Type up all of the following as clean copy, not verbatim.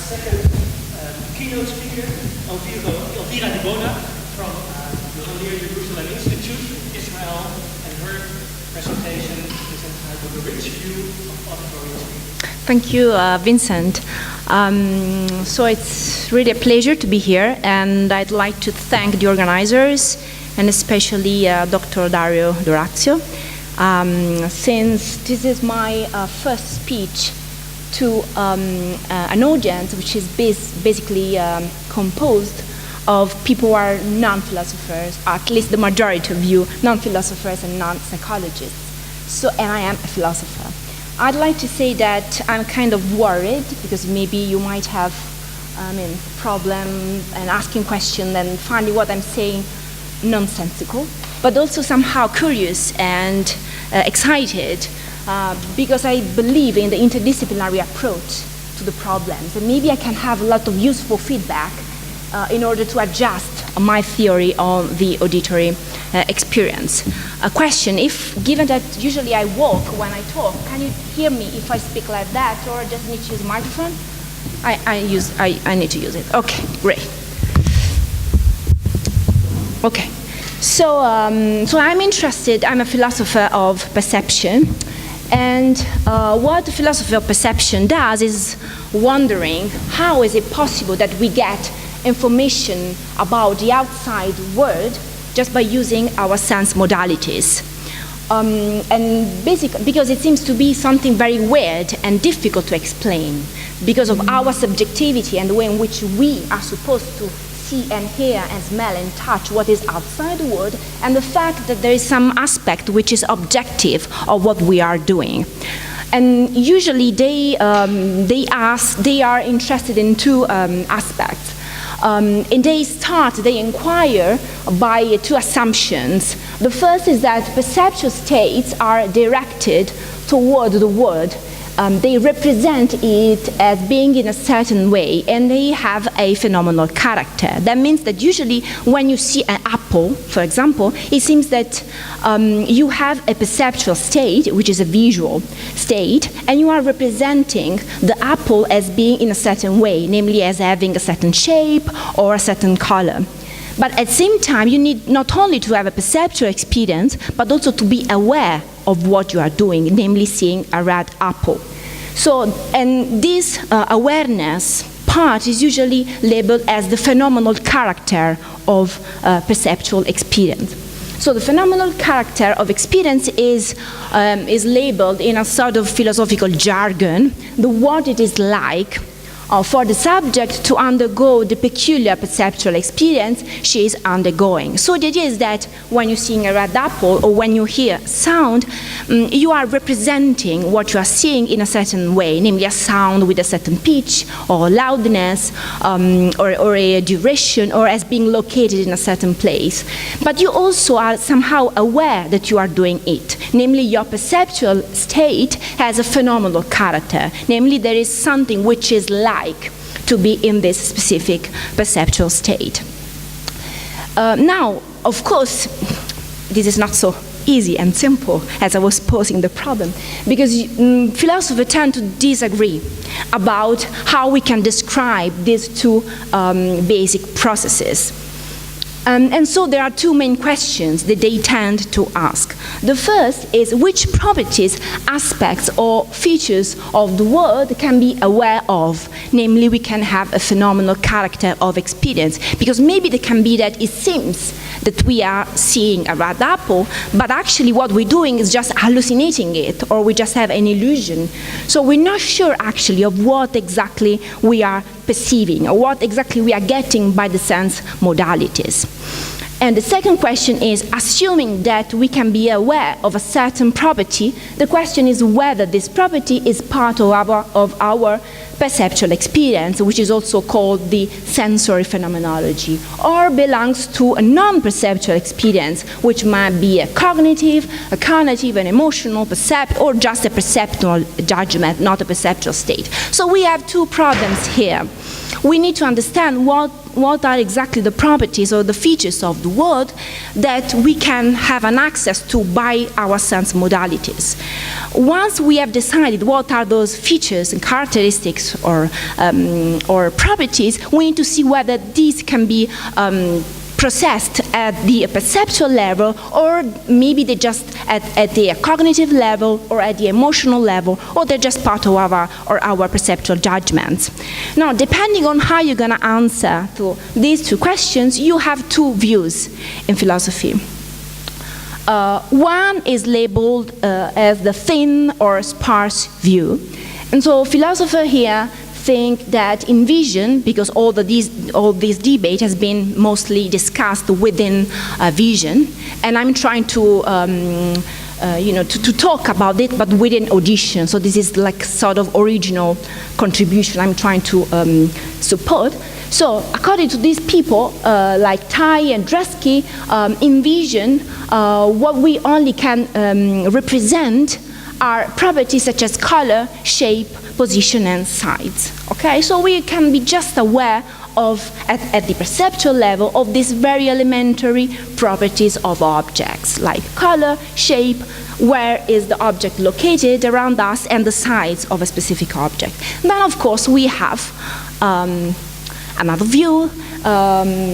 second keynote speaker, Elvira DiBona from the Jerusalem Institute, Israel, and her presentation is entitled "The Rich View of Auditory." Thank you, Vincent. So it's really a pleasure to be here, and I'd like to thank the organizers, and especially Dr. Dario Dorazio, since this is my first speech to an audience which is basically composed of people who are non-philosophers, at least the majority of you, non-philosophers and non-psychologists. So, and I am a philosopher. I'd like to say that I'm kind of worried because maybe you might have problems and asking questions and finding what I'm saying nonsensical, but also somehow curious and excited because I believe in the interdisciplinary approach to the problems, and maybe I can have a lot of useful feedback in order to adjust my theory on the auditory experience. A question, if given that usually I walk when I talk, can you hear me if I speak like that, or just need to use a microphone? I need to use it. Okay, great. Okay, so I'm interested, I'm a philosopher of perception, and what the philosophy of perception does is wondering how is it possible that we get information about the outside world just by using our sense modalities. And basically, because it seems to be something very weird and difficult to explain because of our subjectivity and the way in which we are supposed to see and hear and smell and touch what is outside the world, and the fact that there is some aspect which is objective of what we are doing. And usually they are interested in two aspects. And they inquire by two assumptions. The first is that perceptual states are directed toward the world. They represent it as being in a certain way, and they have a phenomenal character. That means that usually when you see an apple, for example, it seems that you have a perceptual state, which is a visual state, and you are representing the apple as being in a certain way, namely as having a certain shape or a certain color. But at the same time, you need not only to have a perceptual experience, but also to be aware of what you are doing, namely seeing a red apple. So, and this awareness part is usually labeled as the phenomenal character of perceptual experience. So the phenomenal character of experience is labeled in a sort of philosophical jargon, what it is like for the subject to undergo the peculiar perceptual experience she is undergoing. So the idea is that when you're seeing a red apple or when you hear sound, you are representing what you are seeing in a certain way, namely a sound with a certain pitch or loudness or a duration, or as being located in a certain place. But you also are somehow aware that you are doing it, namely your perceptual state has a phenomenal character, namely there is something which is like to be in this specific perceptual state. Now, of course, this is not so easy and simple as I was posing the problem, because philosophers tend to disagree about how we can describe these two basic processes. And so there are two main questions that they tend to ask. The first is which properties, aspects, or features of the world can be aware of. Namely, we can have a phenomenal character of experience, because maybe it can be that it seems that we are seeing a red apple, but actually what we're doing is just hallucinating it, or we just have an illusion. So we're not sure actually of what exactly we are perceiving, or what exactly we are getting by the sense modalities. And the second question is, assuming that we can be aware of a certain property, the question is whether this property is part of our perceptual experience, which is also called the sensory phenomenology, or belongs to a non-perceptual experience, which might be a cognitive, an emotional, or just a perceptual judgment, not a perceptual state. So we have two problems here. we need to understand what are exactly the properties or the features of the world that we can have an access to by our sense modalities. Once we have decided what are those features and characteristics or properties, we need to see whether these can be processed at the perceptual level, or maybe they're just at the cognitive level or at the emotional level, or they're just part of our perceptual judgments. Now, depending on how you're going to answer to these two questions, you have two views in philosophy. One is labeled as the thin or sparse view. And so philosophers here think that in vision, because all this debate has been mostly discussed within vision, and I'm trying to to talk about it, but within audition. So this is like sort of original contribution I'm trying to support. So according to these people, like Tai and Dresky, in vision, what we only can represent are properties such as color, shape, position, and size. Okay, so we can be just aware of, at the perceptual level, of these very elementary properties of objects, like color, shape, where is the object located around us, and the size of a specific object. Then, of course, we have another view,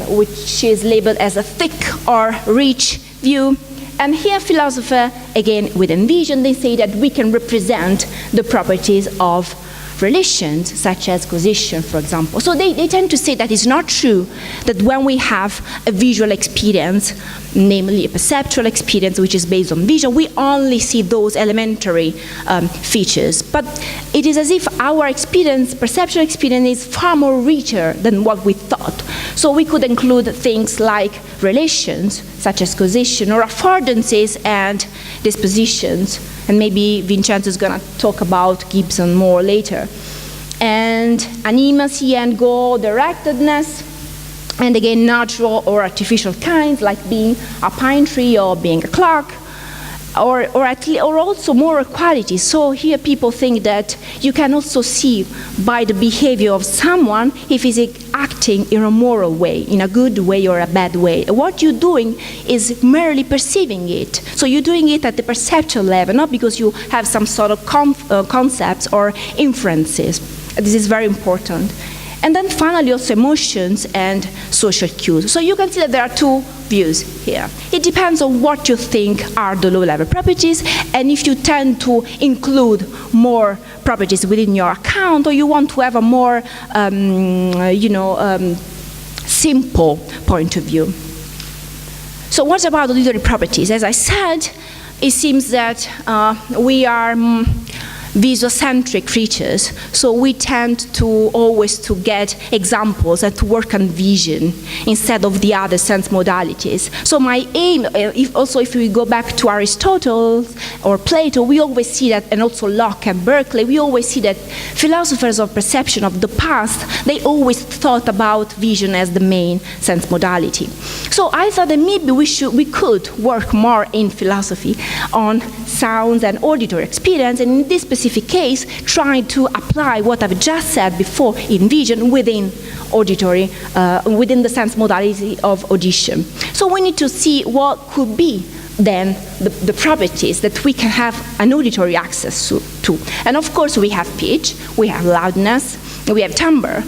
which is labeled as a thick or rich view. And here, philosophers, again, within vision, they say that we can represent the properties of relations, such as causation, for example. So they tend to say that it's not true that when we have a visual experience, namely a perceptual experience which is based on vision, we only see those elementary features. But it is as if our experience, perceptual experience, is far more richer than what we thought. So we could include things like relations, such as causation, or affordances and dispositions. And maybe Vincenzo is going to talk about Gibson more later. And animacy and goal-directedness, and again, natural or artificial kinds, like being a pine tree or being a clock, or also moral qualities. So here people think that you can also see by the behavior of someone if he's acting in a moral way, in a good way or a bad way. What you're doing is merely perceiving it. So you're doing it at the perceptual level, not because you have some sort of concepts or inferences. This is very important. And then finally, also emotions and social cues. So you can see that there are two views here. It depends on what you think are the low-level properties, and if you tend to include more properties within your account, or you want to have a more, simple point of view. So what about auditory properties? As I said, it seems that we are visuocentric creatures, so we tend to always to get examples and to work on vision instead of the other sense modalities. So my aim, if we go back to Aristotle or Plato, we always see that, and also Locke and Berkeley, we always see that philosophers of perception of the past, they always thought about vision as the main sense modality. So I thought that maybe we could work more in philosophy on sounds and auditory experience, and in this specific case, trying to apply what I've just said before in vision within auditory, within the sense modality of audition. So we need to see what could be then the properties that we can have an auditory access to. And of course we have pitch, we have loudness, we have timbre,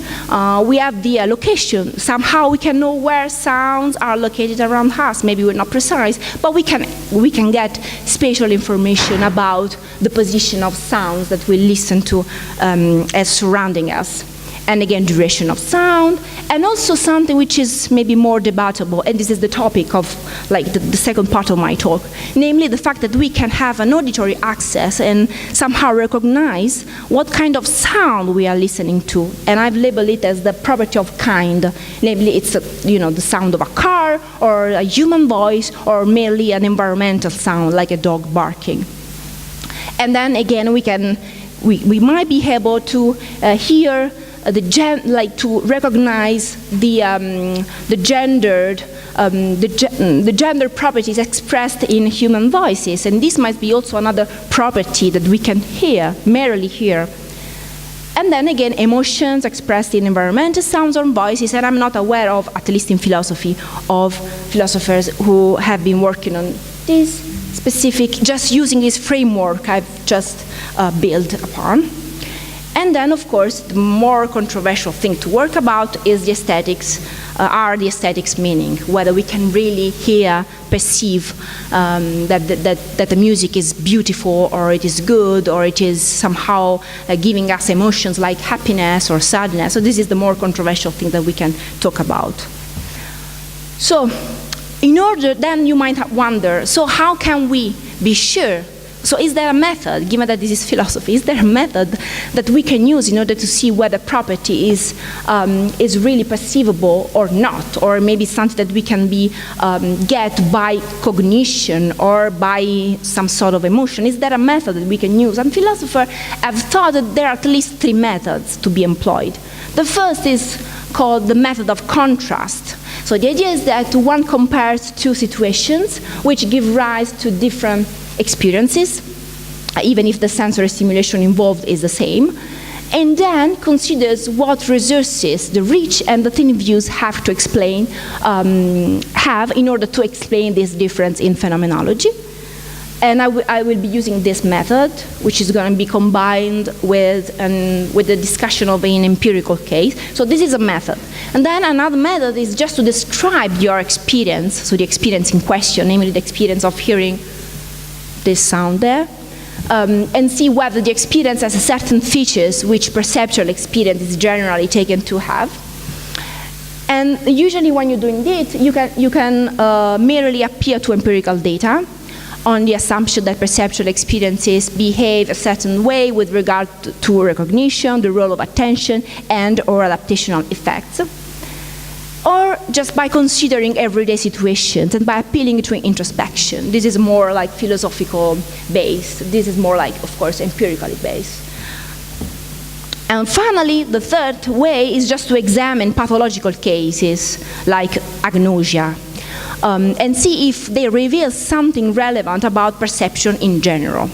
we have the location. Somehow we can know where sounds are located around us. Maybe we're not precise, but we can get spatial information about the position of sounds that we listen to as surrounding us. And again, duration of sound, and also something which is maybe more debatable, and this is the topic of the second part of my talk, namely the fact that we can have an auditory access and somehow recognize what kind of sound we are listening to. And I've labeled it as the property of kind, namely it's the sound of a car or a human voice or merely an environmental sound like a dog barking. And then again, we might be able to hear to recognize the gender properties expressed in human voices, and this might be also another property that we can merely hear. And then again, emotions expressed in environmental sounds or voices, and I'm not aware of, at least in philosophy, of philosophers who have been working on this specific, just using this framework I've just built upon. And then, of course, the more controversial thing to work about is the aesthetics, are the aesthetics meaning, whether we can really hear, perceive that the music is beautiful, or it is good, or it is somehow giving us emotions like happiness or sadness. So this is the more controversial thing that we can talk about. So, in order, then you might wonder, so how can we be sure? So is there a method, given that this is philosophy, is there a method that we can use in order to see whether property is really perceivable or not, or maybe something that we can get by cognition or by some sort of emotion? Is there a method that we can use? And philosophers have thought that there are at least 3 methods to be employed. The first is called the method of contrast. So the idea is that one compares 2 situations which give rise to different experiences, even if the sensory stimulation involved is the same, and then considers what resources the rich and the thin views have to explain, have in order to explain this difference in phenomenology. And I will be using this method, which is going to be combined with the discussion of an empirical case. So this is a method. And then another method is just to describe your experience, so the experience in question, namely the experience of hearing this sound there, and see whether the experience has certain features which perceptual experience is generally taken to have. And usually when you're doing this, you can merely appeal to empirical data on the assumption that perceptual experiences behave a certain way with regard to recognition, the role of attention, and/or adaptational effects. Or just by considering everyday situations and by appealing to introspection. This is more like philosophical based. This is more like, of course, empirically based. And finally, the third way is just to examine pathological cases like agnosia and see if they reveal something relevant about perception in general.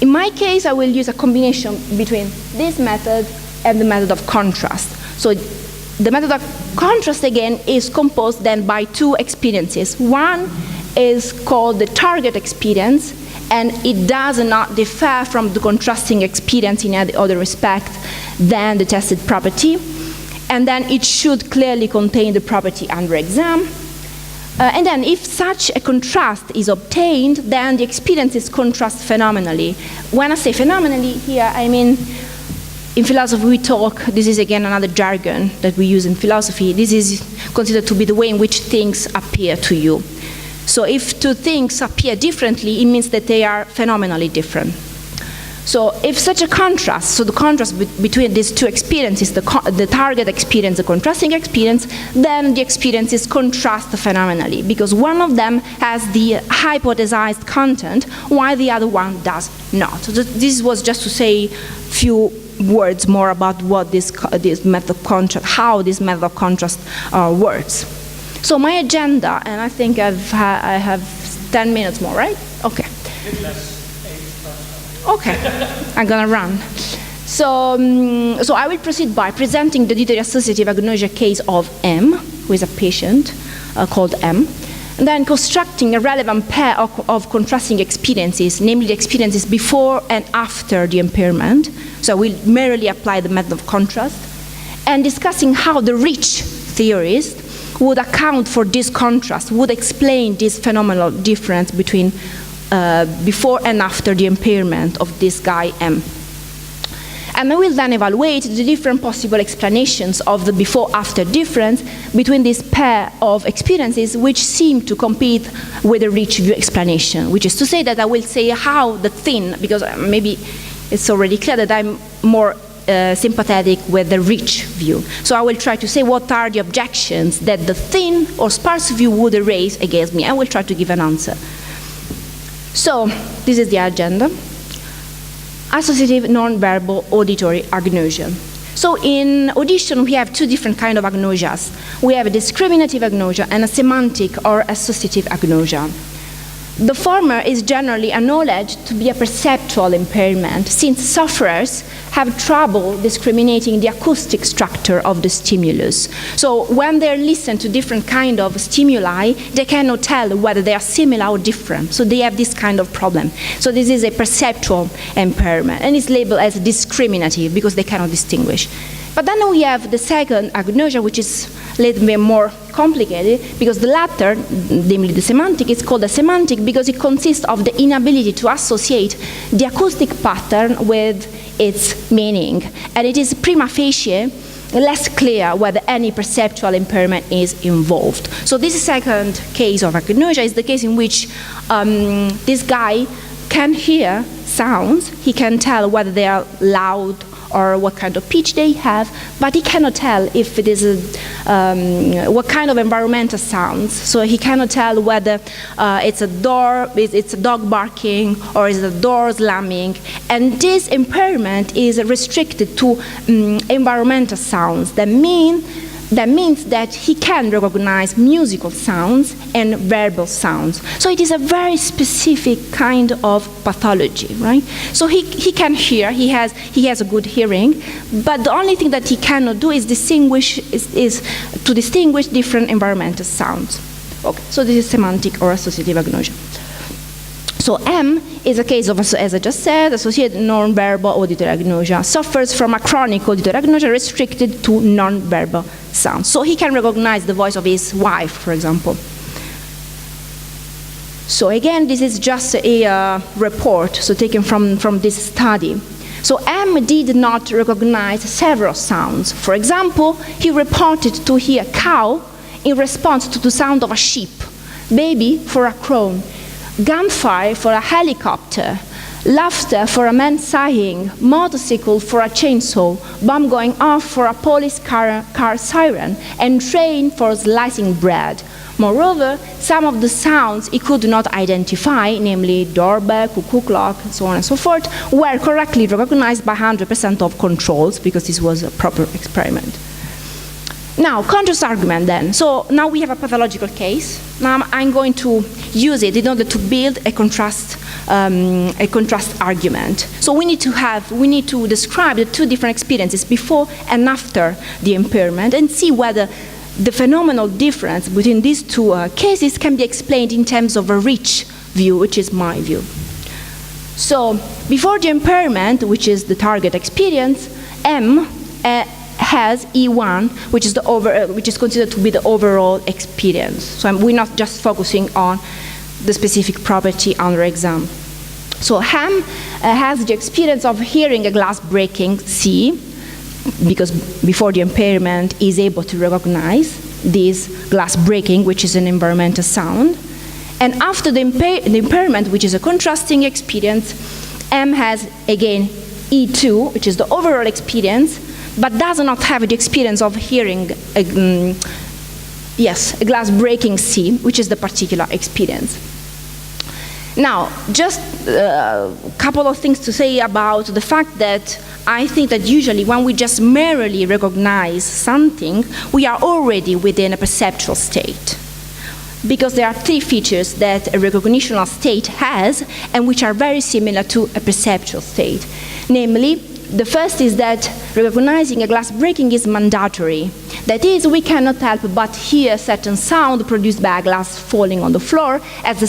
In my case, I will use a combination between this method and the method of contrast. So the method of contrast, again, is composed then by 2 experiences. One is called the target experience, and it does not differ from the contrasting experience in any other respect than the tested property. And then it should clearly contain the property under exam. And then if such a contrast is obtained, then the experiences contrast phenomenally. When I say phenomenally here, I mean, in philosophy we talk, this is again another jargon that we use in philosophy, this is considered to be the way in which things appear to you. So if 2 things appear differently, it means that they are phenomenally different. So if such a contrast, so the contrast between these 2 experiences, the target experience, the contrasting experience, then the experiences contrast phenomenally, because one of them has the hypothesized content, while the other one does not. So this was just to say a few words more about what this method of contrast, how this method of contrast works. So my agenda, and I think I have 10 minutes more, right? Okay. Okay, I'm gonna run. So I will proceed by presenting the auditory associative agnosia case of M, who is a patient called M, and then constructing a relevant pair of contrasting experiences, namely the experiences before and after the impairment. So we'll merely apply the method of contrast, and discussing how the rich theorist would account for this contrast, would explain this phenomenal difference between before and after the impairment of this guy M. And I will then evaluate the different possible explanations of the before-after difference between this pair of experiences which seem to compete with the rich view explanation, which is to say that I will say how the thin, because maybe it's already clear that I'm more sympathetic with the rich view. So I will try to say what are the objections that the thin or sparse view would raise against me. I will try to give an answer. So this is the agenda. Associative non-verbal auditory agnosia. So in audition we have 2 different kinds of agnosias. We have a discriminative agnosia and a semantic or associative agnosia. The former is generally acknowledged to be a perceptual impairment, since sufferers have trouble discriminating the acoustic structure of the stimulus. So when they listen to different kind of stimuli, they cannot tell whether they are similar or different. So they have this kind of problem. So this is a perceptual impairment, and it's labeled as discriminative because they cannot distinguish. But then we have the second agnosia, which is a little bit more complicated, because the latter, namely the semantic, is called a semantic because it consists of the inability to associate the acoustic pattern with its meaning. And it is prima facie less clear whether any perceptual impairment is involved. So this second case of agnosia is the case in which this guy can hear sounds, he can tell whether they are loud or what kind of pitch they have, but he cannot tell if it is what kind of environmental sounds. So he cannot tell whether it's a door, it's a dog barking, or is it a door slamming. And this impairment is restricted to environmental sounds. That means that he can recognize musical sounds and verbal sounds. So it is a very specific kind of pathology, right? So he can hear, he has a good hearing, but the only thing that he cannot do is to distinguish different environmental sounds. Okay, so this is semantic or associative agnosia. So M is a case of, as I just said, associated non-verbal auditory agnosia, suffers from a chronic auditory agnosia restricted to non-verbal sounds. So he can recognize the voice of his wife, for example. So again, this is just a report, so taken from this study. So M did not recognize several sounds. For example, he reported to hear cow in response to the sound of a sheep, baby for a crone, gunfire for a helicopter, laughter for a man sighing, motorcycle for a chainsaw, bomb going off for a police car siren, and train for slicing bread. Moreover, some of the sounds he could not identify, namely doorbell, cuckoo clock, and so on and so forth, were correctly recognized by 100% of controls, because this was a proper experiment. Now, contrast argument then. So now we have a pathological case. Now I'm going to use it in order to build a contrast argument. So we need to describe the two different experiences before and after the impairment and see whether the phenomenal difference between these two cases can be explained in terms of a rich view, which is my view. So before the impairment, which is the target experience, M has E1, which is considered to be the overall experience. So we're not just focusing on the specific property under exam. So M has the experience of hearing a glass breaking, C, because before the impairment is able to recognize this glass breaking, which is an environmental sound. And after the impairment, which is a contrasting experience, M has again E2, which is the overall experience, but does not have the experience of hearing a glass breaking C, which is the particular experience. Now, just a couple of things to say about the fact that I think that usually when we just merely recognize something, we are already within a perceptual state. Because there are three features that a recognitional state has and which are very similar to a perceptual state. Namely, the first is that recognizing a glass breaking is mandatory. That is, we cannot help but hear certain sound produced by a glass falling on the floor as the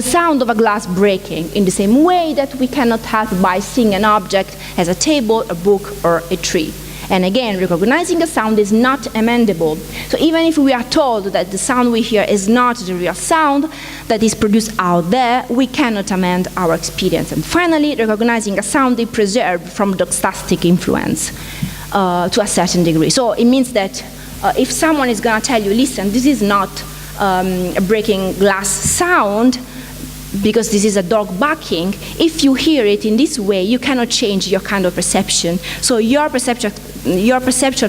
sound of a glass breaking, in the same way that we cannot help by seeing an object as a table, a book, or a tree. And again, recognizing a sound is not amendable. So even if we are told that the sound we hear is not the real sound that is produced out there, we cannot amend our experience. And finally, recognizing a sound is preserved from doxastic influence to a certain degree. So it means that if someone is going to tell you, listen, this is not a breaking glass sound, because this is a dog barking, if you hear it in this way, you cannot change your kind of perception. So your perceptual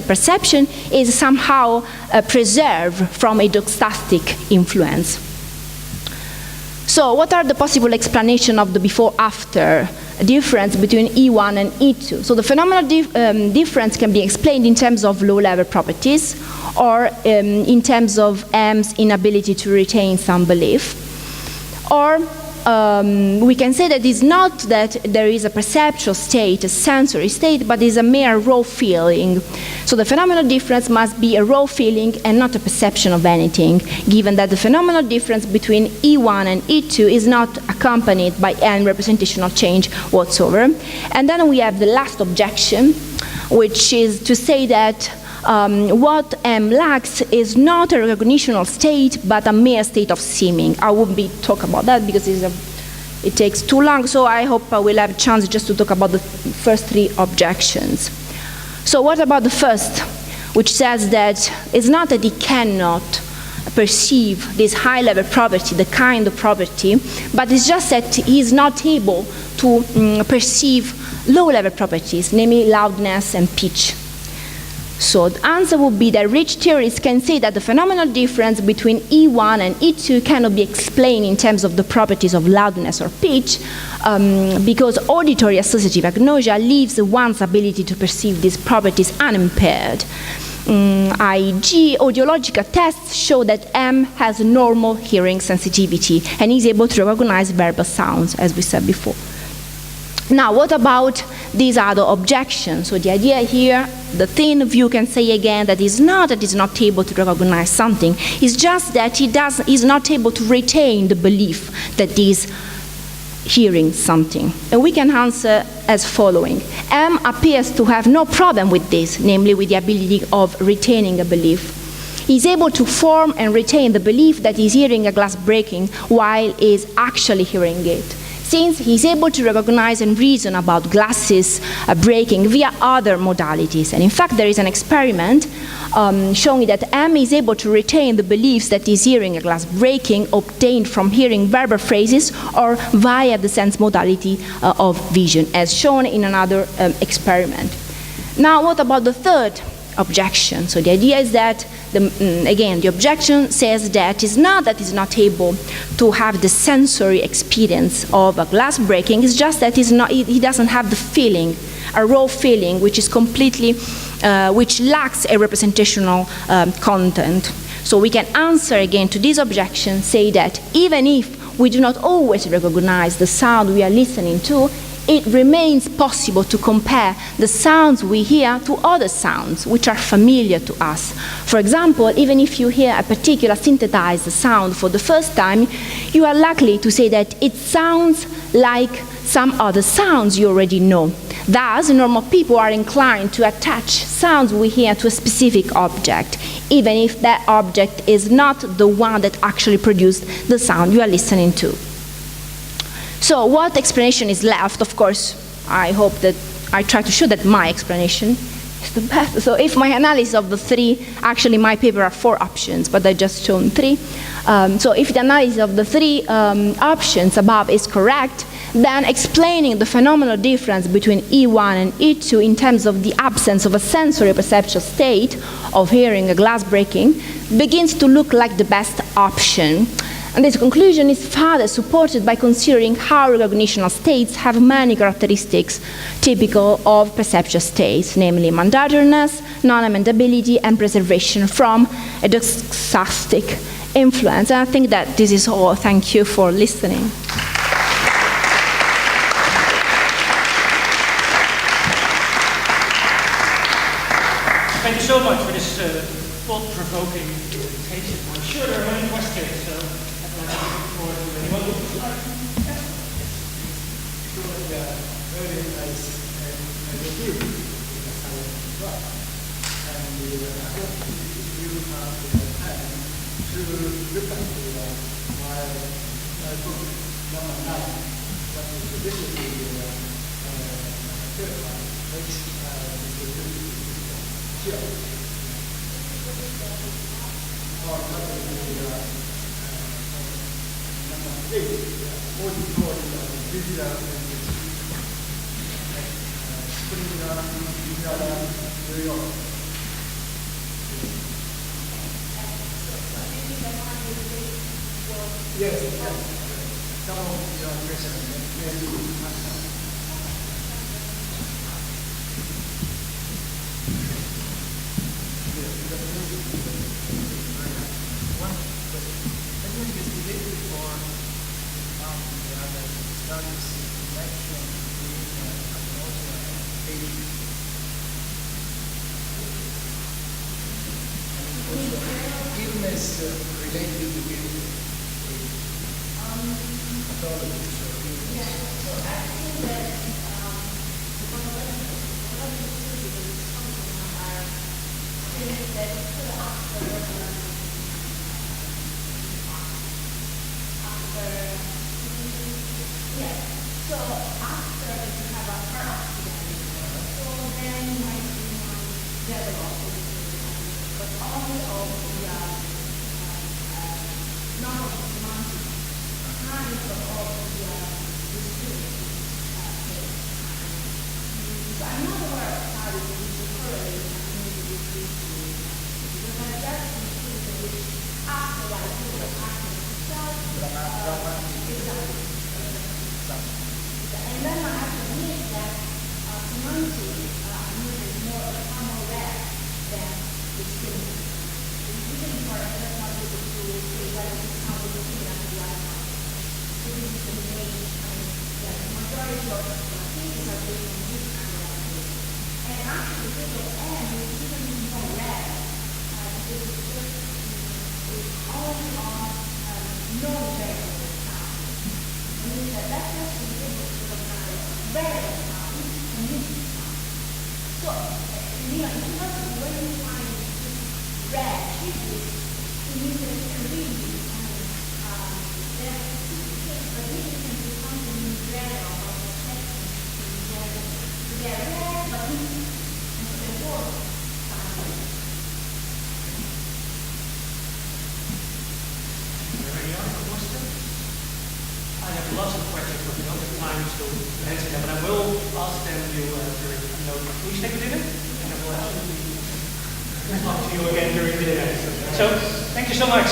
perception is somehow preserved from a doxastic influence. So what are the possible explanations of the before-after difference between E1 and E2. So the phenomenal difference can be explained in terms of low-level properties or in terms of M's inability to retain some belief. Or we can say that it's not that there is a perceptual state, a sensory state, but it's a mere raw feeling. So the phenomenal difference must be a raw feeling and not a perception of anything, given that the phenomenal difference between E1 and E2 is not accompanied by any representational change whatsoever. And then we have the last objection, which is to say that what M lacks is not a recognitional state, but a mere state of seeming. I won't be talking about that because it takes too long, so I hope I will have a chance just to talk about the first three objections. So what about the first, which says that it's not that he cannot perceive this high-level property, the kind of property, but it's just that he is not able to perceive low-level properties, namely loudness and pitch. So the answer would be that rich theorists can say that the phenomenal difference between E1 and E2 cannot be explained in terms of the properties of loudness or pitch, because auditory associative agnosia leaves one's ability to perceive these properties unimpaired. i.e., audiological tests show that M has normal hearing sensitivity and is able to recognize verbal sounds, as we said before. Now, what about these other objections? So the idea here, the thin view can say again that he's not able to recognize something. It's just that he's not able to retain the belief that he's hearing something. And we can answer as following. M appears to have no problem with this, namely with the ability of retaining a belief. He's able to form and retain the belief that he's hearing a glass breaking while he's actually hearing it, since he's able to recognize and reason about glasses breaking via other modalities. And in fact, there is an experiment showing that M is able to retain the beliefs that he's hearing a glass breaking obtained from hearing verbal phrases or via the sense modality of vision, as shown in another experiment. Now, what about the third objection? So the idea is that, again, the objection says that he's not able to have the sensory experience of a glass breaking. It's just that he doesn't have the feeling, a raw feeling, which is completely, which lacks a representational content. So we can answer again to this objection, say that even if we do not always recognize the sound we are listening to, it remains possible to compare the sounds we hear to other sounds which are familiar to us. For example, even if you hear a particular synthesized sound for the first time, you are likely to say that it sounds like some other sounds you already know. Thus, normal people are inclined to attach sounds we hear to a specific object, even if that object is not the one that actually produced the sound you are listening to. So what explanation is left? Of course, I hope that I try to show that my explanation is the best. So if my analysis of the three, actually my paper are 4 options, but I just shown 3. So if the analysis of the 3 options above is correct, then explaining the phenomenal difference between E1 and E2 in terms of the absence of a sensory perceptual state of hearing a glass breaking begins to look like the best option. And this conclusion is further supported by considering how recognitional states have many characteristics typical of perceptual states, namely mandatoriness, non-amendability, and preservation from a doxastic influence. And I think that this is all. Thank you for listening. Thank you so much for this thought-provoking presentation. I'm sure there are many questions, so I'd like to look forward to anyone who would like. Very nice review in the science club. And I hope if you have the time to look at my book number 9, that is basically which is here. Or number 8, auditory visual New York. Yes, some of your questions may be answered. sound and the other studies the connection between atmosphere and aging. And also illness related with aging. Pathologies or illness. Yeah, so I think that one of the things are things that so after you have a car accident, so then you might develop but only of the not of the semantic kind but of the spirit case. So I'm not aware of how it is correlate because I just consider which after I do the acting itself, exactly. And then I have to admit that semantic is far more rare than the spirit. It's even for that's not able to say whether it's how we see that the other one. So this is the main, the majority of cases are based on this kind of language. And actually, the visual M is even more rare because it's only on non-variable sound. Means that that's actually able to recognize variable sound and music sound. So, if you want to when you find this rare cases, it means that you can read there are specific cases, but this can be something in general or perception in general. So they are rare, but music, and so they work sound. Any other questions? I have lots of questions, but we don't have time to answer them. But I will ask them during can we stay with dinner? And I will absolutely talk to you again during dinner. So, thank you so much.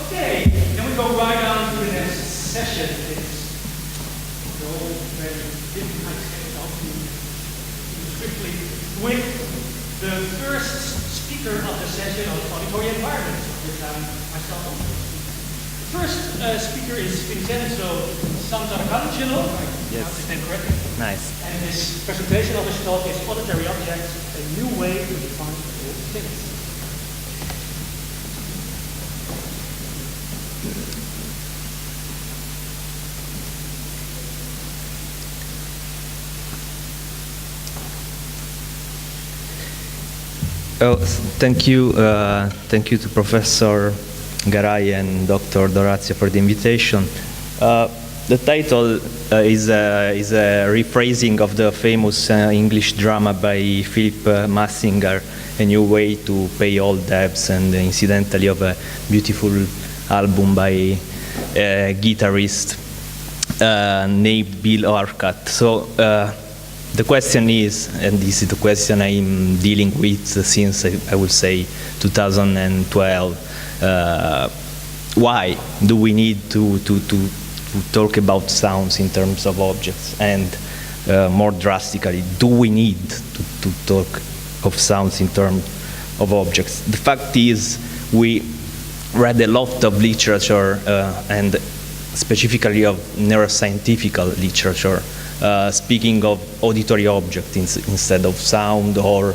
Okay, then we go right on to the next session. It's all very different. I'll quickly with the first speaker of the session on auditory environment, which I'm myself also. The first speaker is Vincenzo Santarcangelo. Yes. His name correctly. Nice. And his presentation of his talk is Auditory Objects, a new way to define all things. Oh, thank you to Professor Garay and Dr. Dorazio for the invitation. The title is a rephrasing of the famous English drama by Philip Massinger, A New Way to Pay All Debts, and incidentally of a beautiful album by a guitarist named Bill Orcutt. So the question is, and this is the question I'm dealing with since I would say 2012, why do we need to talk about sounds in terms of objects? And more drastically, do we need to talk of sounds in terms of objects? The fact is, we read a lot of literature and specifically of neuroscientific literature speaking of auditory objects instead of sound, or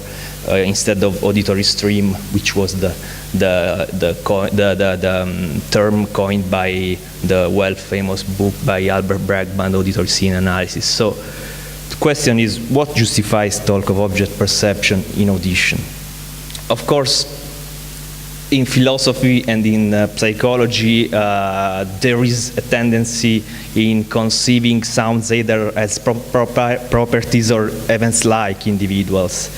instead of auditory stream, which was the term coined by the well-famous book by Albert Bregman, Auditory Scene Analysis. So the question is, what justifies talk of object perception in audition? Of course, in philosophy and in psychology, there is a tendency in conceiving sounds either as properties or events-like individuals.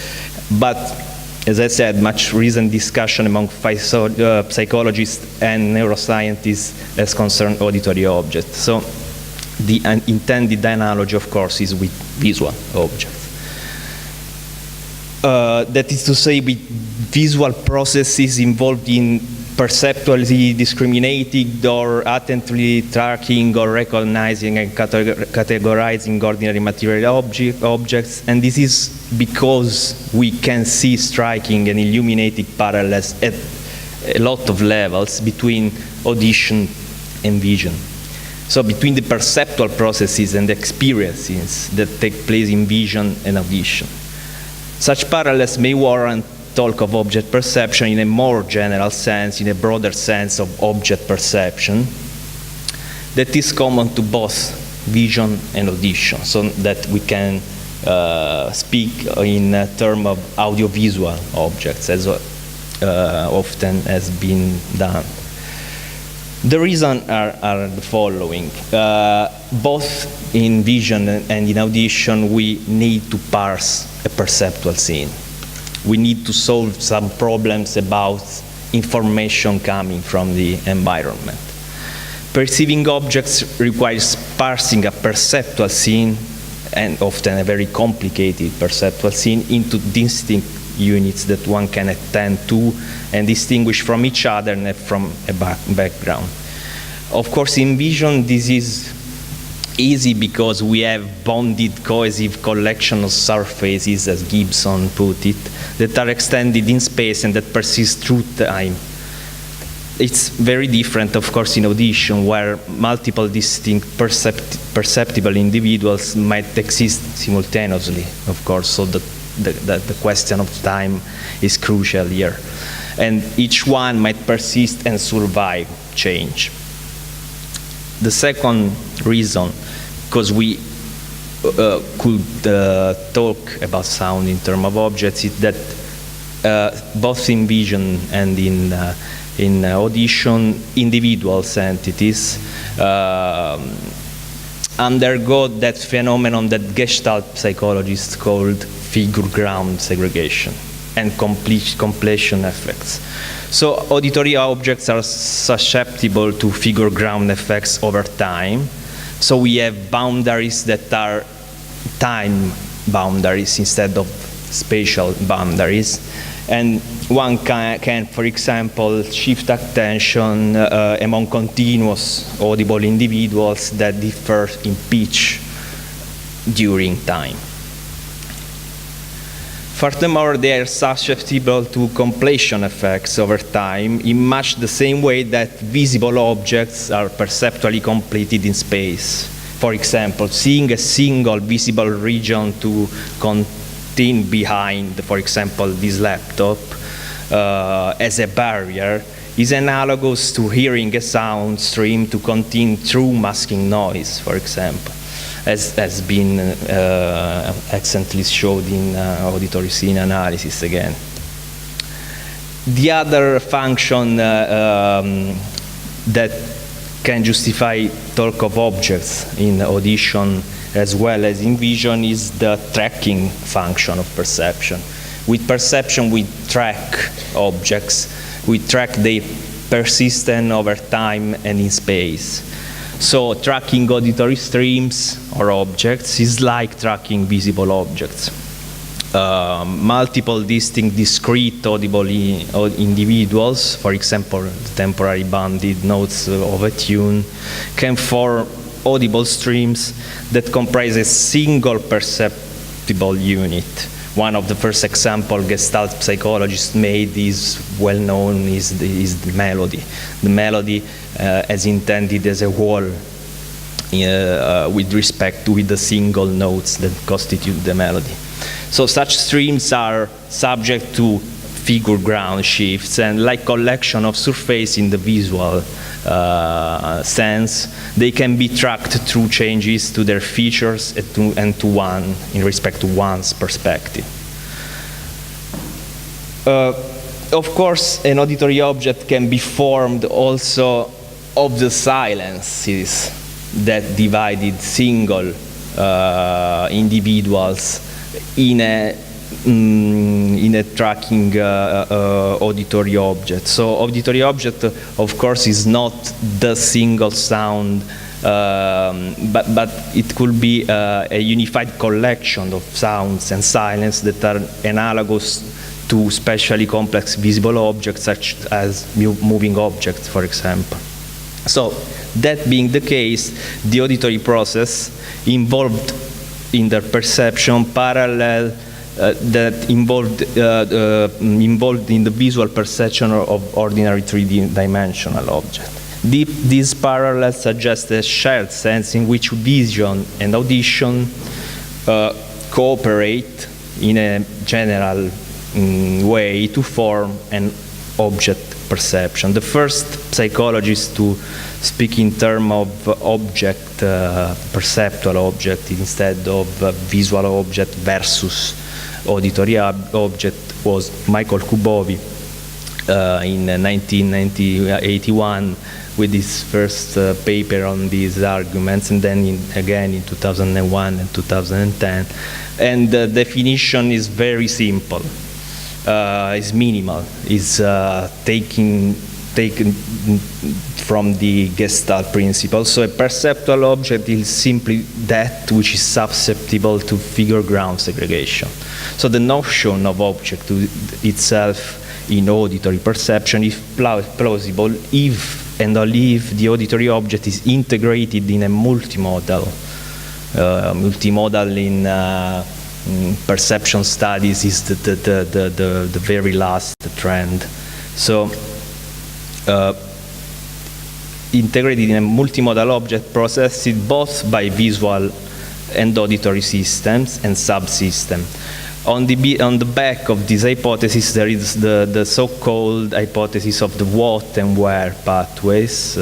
But, as I said, much recent discussion among psychologists and neuroscientists has concerned auditory objects. So the intended analogy, of course, is with visual objects. That is to say, with visual processes involved in perceptually discriminating or attentively tracking or recognizing and categorizing ordinary material objects, and this is because we can see striking and illuminating parallels at a lot of levels between audition and vision. So between the perceptual processes and experiences that take place in vision and audition. Such parallels may warrant talk of object perception in a more general sense, in a broader sense of object perception, that is common to both vision and audition, so that we can speak in terms of audiovisual objects, as often has been done. The reasons are the following. Both in vision and in audition, we need to parse a perceptual scene. We need to solve some problems about information coming from the environment. Perceiving objects requires parsing a perceptual scene, and often a very complicated perceptual scene, into distinct units that one can attend to and distinguish from each other and from a background. Of course, in vision, this is easy because we have bonded cohesive collection of surfaces, as Gibson put it, that are extended in space and that persist through time. It's very different, of course, in audition, where multiple distinct perceptible individuals might exist simultaneously, of course, so the question of time is crucial here. And each one might persist and survive change. The second reason, because we could talk about sound in terms of objects, is that both in vision and in audition, individuals, entities, undergo that phenomenon that Gestalt psychologists called figure-ground segregation and completion effects. So auditory objects are susceptible to figure-ground effects over time. So we have boundaries that are time boundaries instead of spatial boundaries. And one can, for example, shift attention among continuous audible individuals that differ in pitch during time. Furthermore, they are susceptible to completion effects over time in much the same way that visible objects are perceptually completed in space. For example, seeing a single visible region to contain behind, for example, this laptop as a barrier is analogous to hearing a sound stream to contain true masking noise, for example, as has been excellently showed in auditory scene analysis again. The other function that can justify talk of objects in audition as well as in vision is the tracking function of perception. With perception, we track objects. We track their persistence over time and in space. So tracking auditory streams or objects is like tracking visible objects. Multiple distinct discrete audible individuals, for example, temporary bounded notes of a tune, can form audible streams that comprise a single perceptible unit. One of the first examples Gestalt psychologists made is well known is the melody. The melody as intended as a whole with respect to the single notes that constitute the melody. So such streams are subject to figure ground shifts, and like collection of surface in the visual sense, they can be tracked through changes to their features and to one in respect to one's perspective. Of course, an auditory object can be formed also of the silences that divided single individuals in a tracking auditory object. So auditory object, of course, is not the single sound, but it could be a unified collection of sounds and silence that are analogous to spatially complex visible objects such as moving objects, for example. So that being the case, the auditory process involved in the perception parallel that involved in the visual perception of ordinary 3D-dimensional objects. These parallels suggest a shared sense in which vision and audition cooperate in a general way to form an object perception. The first psychologist to speak in terms of object, perceptual object, instead of visual object versus auditory object was Michael Kubovi in 1981 with his first paper on these arguments, and then again in 2001 and 2010. And the definition is very simple. Is minimal. Is taken from the Gestalt principle. So a perceptual object is simply that which is susceptible to figure-ground segregation. So the notion of object itself in auditory perception is plausible if and only if the auditory object is integrated in a multimodal. Multimodal in perception studies is the very last trend. So integrated in a multimodal object processed both by visual and auditory systems and subsystems. On the back of this hypothesis, there is the so-called hypothesis of the what and where pathways,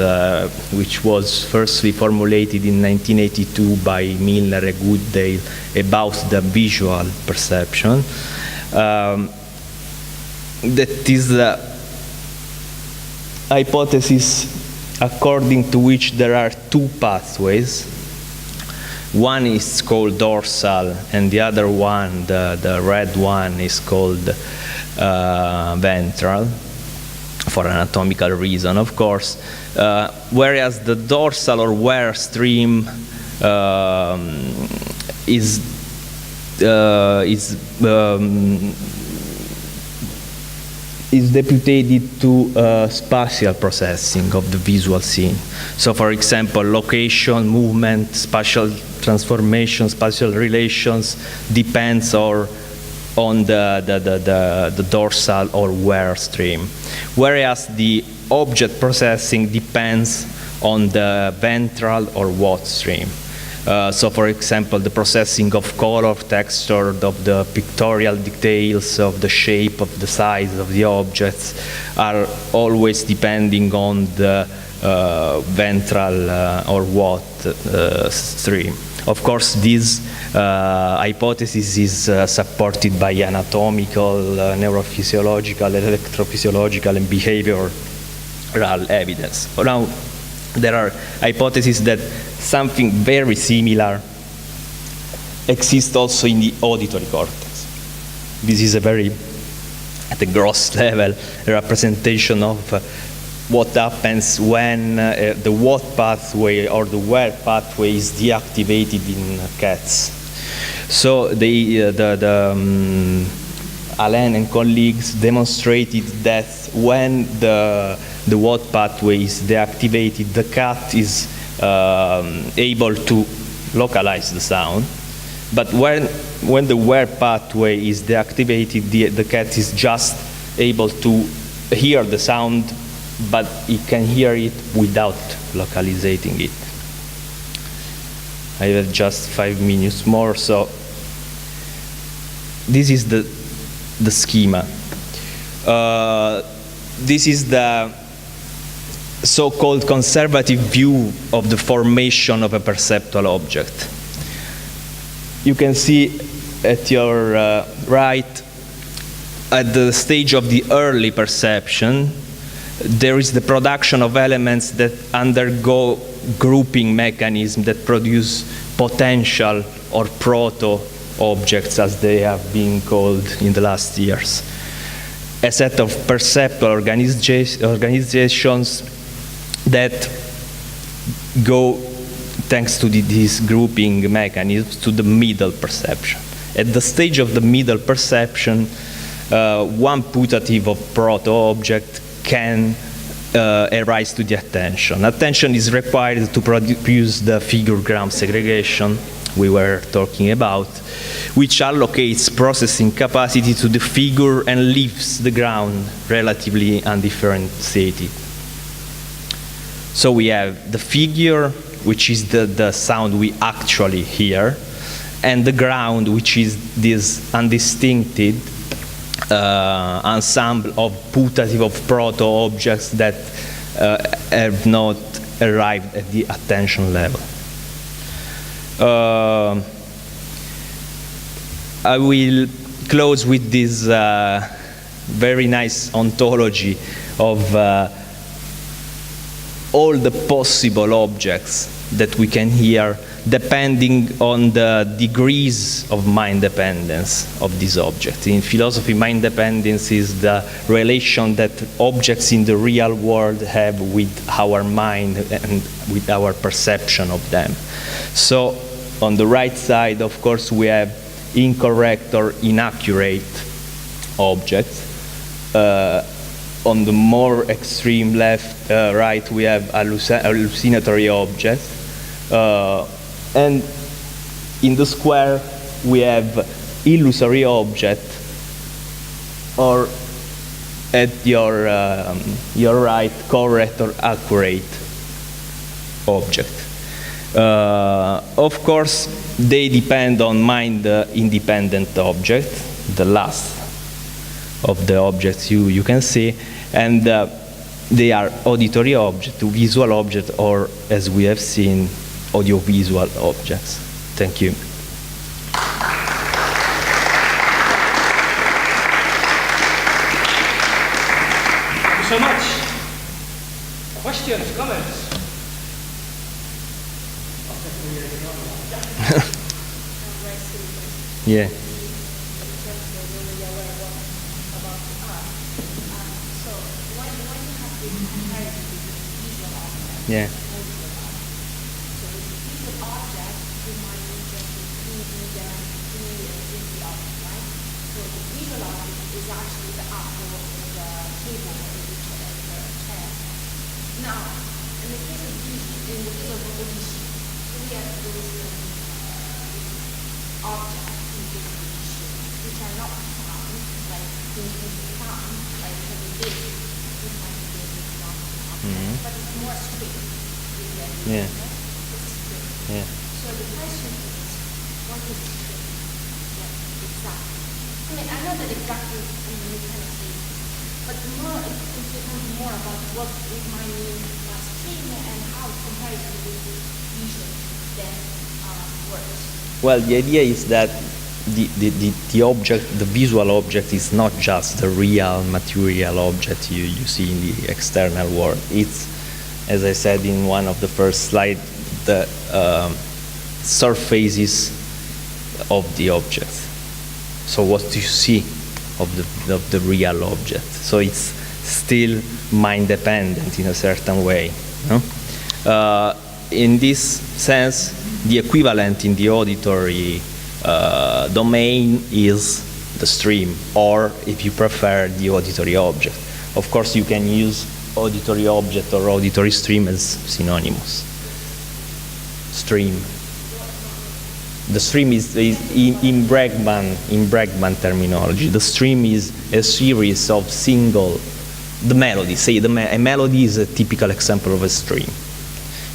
which was firstly formulated in 1982 by Milner and Goodale about the visual perception. That is the hypothesis according to which there are two pathways. One is called dorsal, and the other one, the red one, is called ventral, for anatomical reason, of course. Whereas the dorsal or where stream is deputed to spatial processing of the visual scene. So, for example, location, movement, spatial transformation, spatial relations depends on the dorsal or where stream. Whereas the object processing depends on the ventral or what stream. So, for example, the processing of color, texture, of the pictorial details, of the shape, of the size of the objects are always depending on the ventral or what stream. Of course, this hypothesis is supported by anatomical, neurophysiological, electrophysiological, and behavioral evidence. Now, there are hypotheses that something very similar exists also in the auditory cortex. This is a very, at the gross level, representation of what happens when the what pathway or the where pathway is deactivated in cats. So Alain and colleagues demonstrated that when the what pathway is deactivated, the cat is able to localize the sound. But when the where pathway is deactivated, the cat is just able to hear the sound, but it can hear it without localizing it. I have just 5 minutes more, so this is the schema. This is the so-called conservative view of the formation of a perceptual object. You can see at your right, at the stage of the early perception, there is the production of elements that undergo grouping mechanisms that produce potential or proto-objects, as they have been called in the last years. A set of perceptual organizations that go, thanks to these grouping mechanisms, to the middle perception. At the stage of the middle perception, one putative of proto-object can arise to the attention. Attention is required to produce the figure-ground segregation we were talking about, which allocates processing capacity to the figure and leaves the ground relatively undifferentiated. So we have the figure, which is the sound we actually hear, and the ground, which is this undistincted ensemble of putative of proto-objects that have not arrived at the attention level. I will close with this very nice ontology of all the possible objects that we can hear depending on the degrees of mind dependence of this object. In philosophy, mind dependence is the relation that objects in the real world have with our mind and with our perception of them. So on the right side, of course, we have incorrect or inaccurate objects. On the more extreme left, right, we have hallucinatory objects. And in the square, we have illusory object, or at your right, correct or accurate object. Of course, they depend on mind-independent object, the last of the objects you can see, and they are auditory object, visual object, or as we have seen, audiovisual objects. Thank you. Thank you so much. Questions, comments? Yeah. Yeah. Yeah. Yeah. So the question is, what is string? Yeah, exactly. I mean, I know that exactly you kind of say, but more it becomes more about what it might mean by string and how comparison with visual then works. Well, the idea is that the object, the visual object, is not just the real material object you see in the external world. It's, as I said in one of the first slides, the surfaces of the object. So what do you see of the real object? So it's still mind dependent in a certain way. No? In this sense, the equivalent in the auditory domain is the stream, or if you prefer, the auditory object. Of course, you can use auditory object or auditory stream as synonymous. Stream. The stream is in Bregman terminology. The stream is a series of the melody. Say a melody is a typical example of a stream,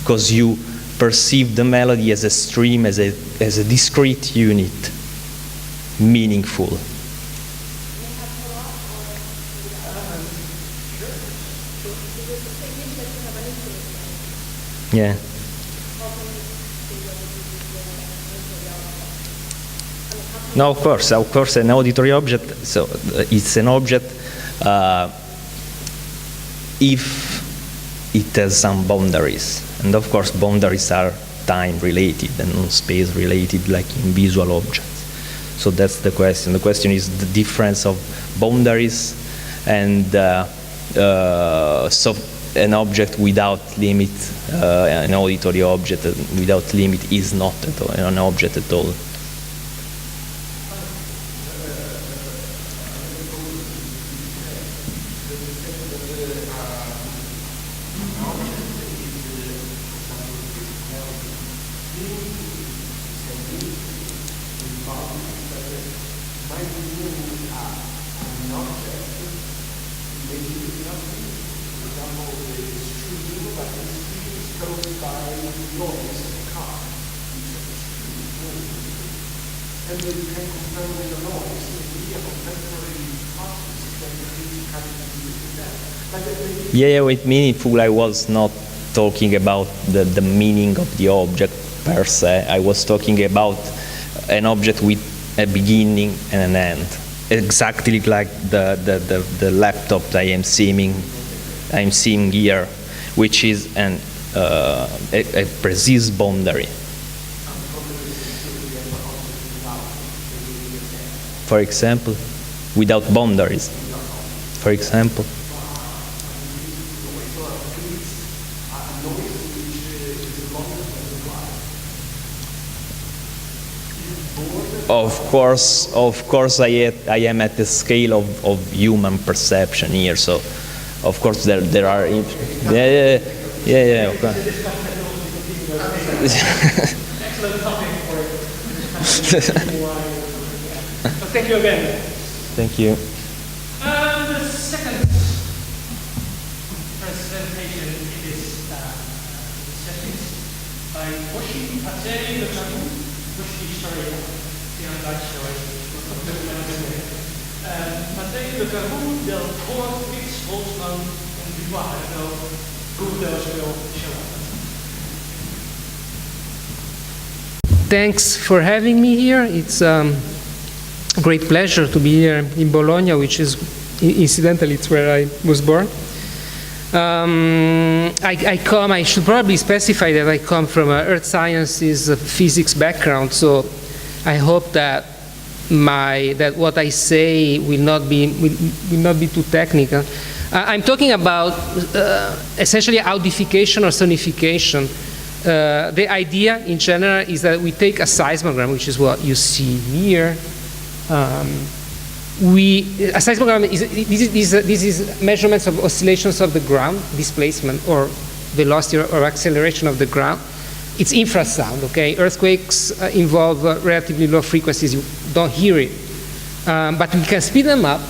because you perceive the melody as a stream, as a discrete unit, meaningful. Yeah. No, of course, an auditory object. So it's an object if it has some boundaries, and of course, boundaries are time related and not space related, like in visual objects. So that's the question. The question is the difference of boundaries, and so an object without limit, an auditory object without limit is not an object at all. noise of a car. And then you can compare with the noise in the contemporary artists that really kind of use that. Yeah, with meaningful, I was not talking about the meaning of the object per se. I was talking about an object with a beginning and an end. Exactly like the laptop that I'm seeing here, which is a precise boundary. For example, without boundaries. For example. Of course, I am at the scale of human perception here. So, of course, there are. Yeah. Okay. Excellent topic for thank you again. Thank you. The second presentation is session by Matteo de Carroux, Del Cor, Fitz, Holtzman, and DiBona. I don't know who those will show up. Thanks for having me here. It's a great pleasure to be here in Bologna, which is, incidentally, it's where I was born. I should probably specify that I come from an earth sciences, physics background, so I hope that what I say will not be too technical. I'm talking about essentially audification or sonification. The idea in general is that we take a seismogram, which is what you see here. A seismogram this is measurements of oscillations of the ground, displacement or velocity or acceleration of the ground. It's infrasound, okay? Earthquakes involve relatively low frequencies. You don't hear it. But we can speed them up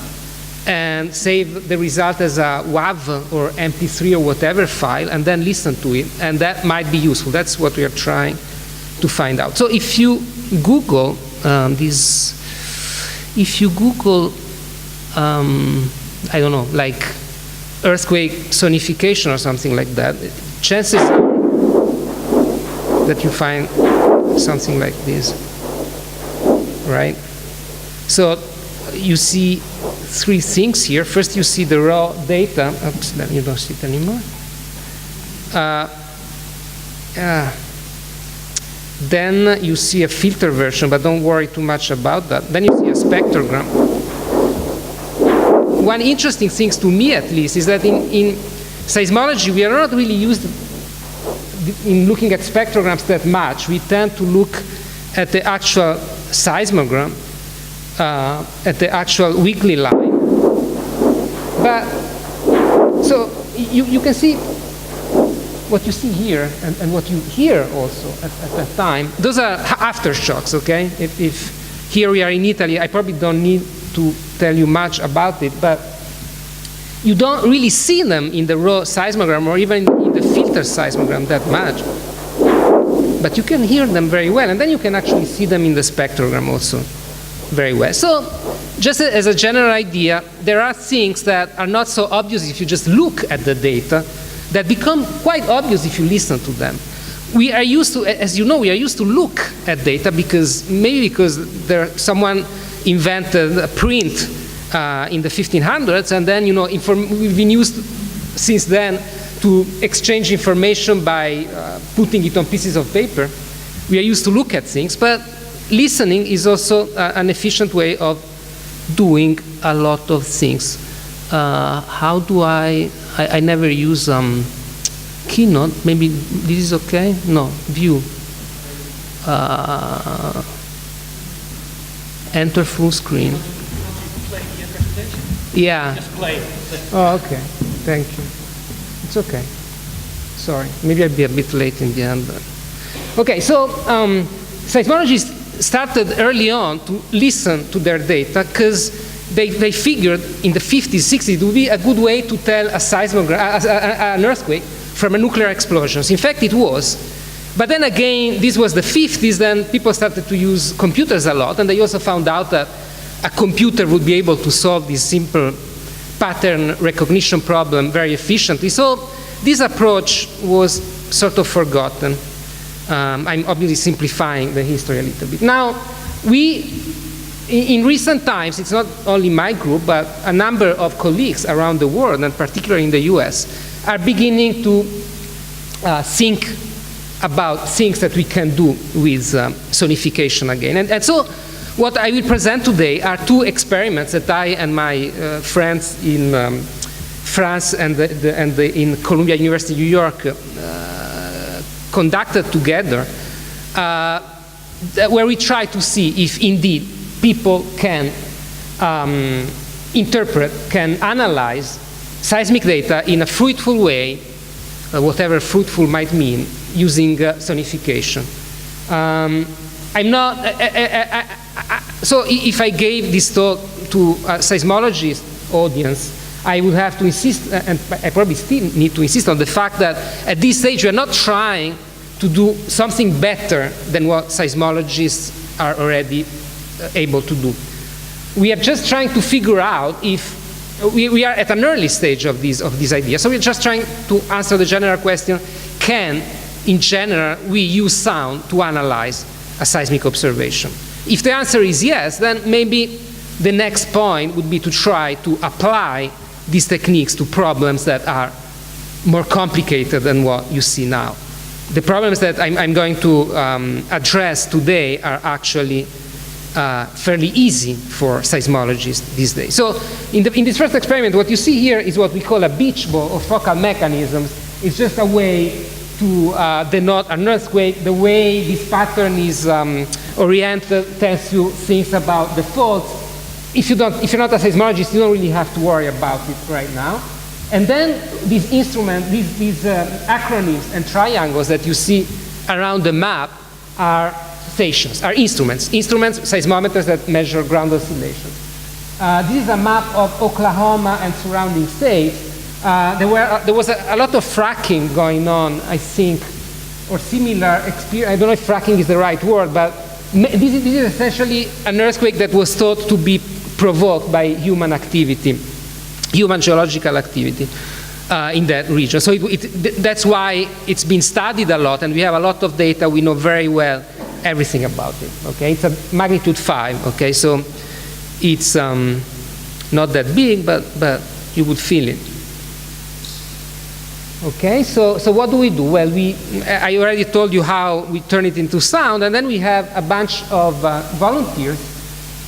and save the result as a WAV or MP3 or whatever file and then listen to it. And that might be useful. That's what we are trying to find out. So if you Google I don't know, like earthquake sonification or something like that, chances are that you find something like this, right? So you see three things here. First, you see the raw data. Oops, then you don't see it anymore. Then you see a filter version, but don't worry too much about that. Then you see a spectrogram. One interesting thing, to me at least, is that in seismology, we are not really used in looking at spectrograms that much. We tend to look at the actual seismogram, at the actual wiggly line. But, so you can see what you see here and what you hear also at that time. Those are aftershocks, okay? If here we are in Italy, I probably don't need to tell you much about it, but you don't really see them in the raw seismogram or even in the filter seismogram that much. But you can hear them very well, and then you can actually see them in the spectrogram also very well. So just as a general idea, there are things that are not so obvious if you just look at the data that become quite obvious if you listen to them. We are used to, as you know, we are used to look at data because someone invented a print in the 1500s, and then we've been used since then to exchange information by putting it on pieces of paper. We are used to look at things, but listening is also an efficient way of doing a lot of things. How do I never use Keynote. Maybe this is okay? No, view. Enter full screen. Play the presentation? Yeah. Just play. Oh, okay. Thank you. It's okay. Sorry. Maybe I'll be a bit late in the end. Okay, so seismologists started early on to listen to their data because they figured in the 50s, 60s, it would be a good way to tell an earthquake from a nuclear explosion. In fact, it was, But then again, this was the 50s, then people started to use computers a lot, and they also found out that a computer would be able to solve this simple pattern recognition problem very efficiently. So this approach was sort of forgotten. I'm obviously simplifying the history a little bit. Now, in recent times, it's not only my group, but a number of colleagues around the world, and particularly in the US, are beginning to think about things that we can do with sonification again. And so what I will present today are two experiments that I and my friends in France and in Columbia University, New York, conducted together, where we try to see if indeed people can interpret, can analyze seismic data in a fruitful way, whatever fruitful might mean, using sonification. I'm not, so if I gave this talk to a seismologist audience, I would have to insist, and I probably still need to insist on the fact that at this stage we are not trying to do something better than what seismologists are already able to do. We are just trying to figure out if we are at an early stage of these ideas. So we're just trying to answer the general question, can, in general, we use sound to analyze a seismic observation? If the answer is yes, then maybe the next point would be to try to apply these techniques to problems that are more complicated than what you see now. The problems that I'm going to address today are actually fairly easy for seismologists these days. So in this first experiment, what you see here is what we call a beach ball of focal mechanisms. It's just a way to denote an earthquake. The way this pattern is oriented tells you things about the faults. If you're not a seismologist, you don't really have to worry about it right now. And then these instruments, these acronyms and triangles that you see around the map are stations, are instruments, seismometers that measure ground oscillations. This is a map of Oklahoma and surrounding states. There was a lot of fracking going on, I think, or similar experience. I don't know if fracking is the right word, but this is essentially an earthquake that was thought to be provoked by human activity, human geological activity in that region. So that's why it's been studied a lot, and we have a lot of data. We know very well everything about it. Okay, it's a magnitude 5. Okay, so it's not that big, but you would feel it. Okay, so what do we do? Well, I already told you how we turn it into sound, and then we have a bunch of volunteers,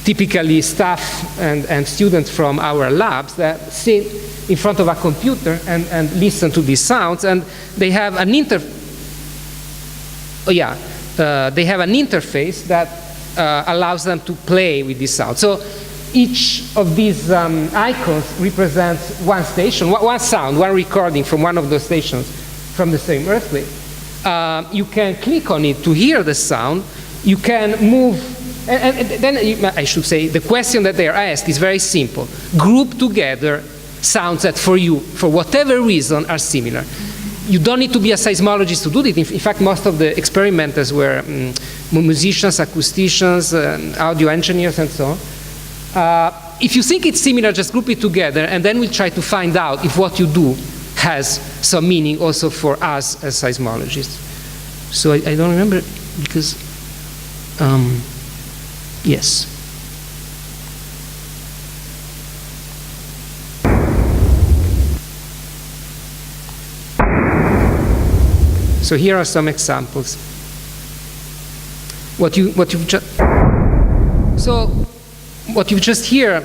typically staff and students from our labs, that sit in front of a computer and listen to these sounds, and they have an interface that allows them to play with these sounds. So each of these icons represents one station, one sound, one recording from one of those stations from the same earthquake. You can click on it to hear the sound. You can move, and then I should say the question that they are asked is very simple. Group together sounds that for you, for whatever reason, are similar. You don't need to be a seismologist to do it. In fact, most of the experimenters were musicians, acousticians, audio engineers, and so on. If you think it's similar, just group it together, and then we'll try to find out if what you do has some meaning also for us as seismologists. So I don't remember, because, yes. So here are some examples. What you've just hear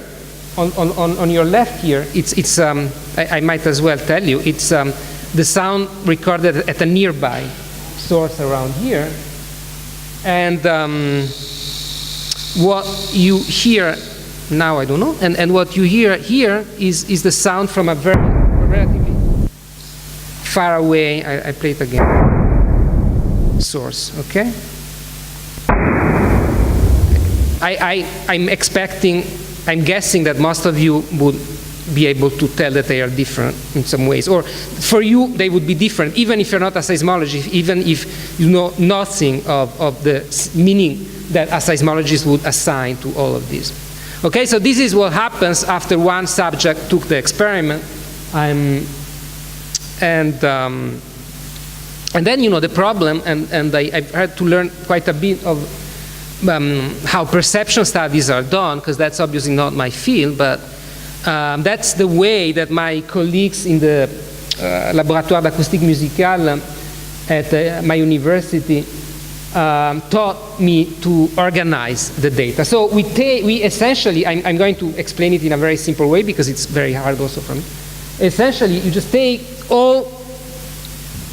on your left here, I might as well tell you, it's the sound recorded at a nearby source around here. And what you hear now, I don't know, and what you hear here is the sound from a relatively far away, I play it again, source, okay? I'm guessing that most of you would be able to tell that they are different in some ways. Or for you, they would be different, even if you're not a seismologist, even if you know nothing of the meaning that a seismologist would assign to all of this. Okay, so this is what happens after one subject took the experiment. And then, you know, the problem, and I've had to learn quite a bit of how perception studies are done, because that's obviously not my field, but that's the way that my colleagues in the Laboratoire d'Acoustique Musicale at my university taught me to organize the data. So we essentially, I'm going to explain it in a very simple way because it's very hard also for me. Essentially, you just take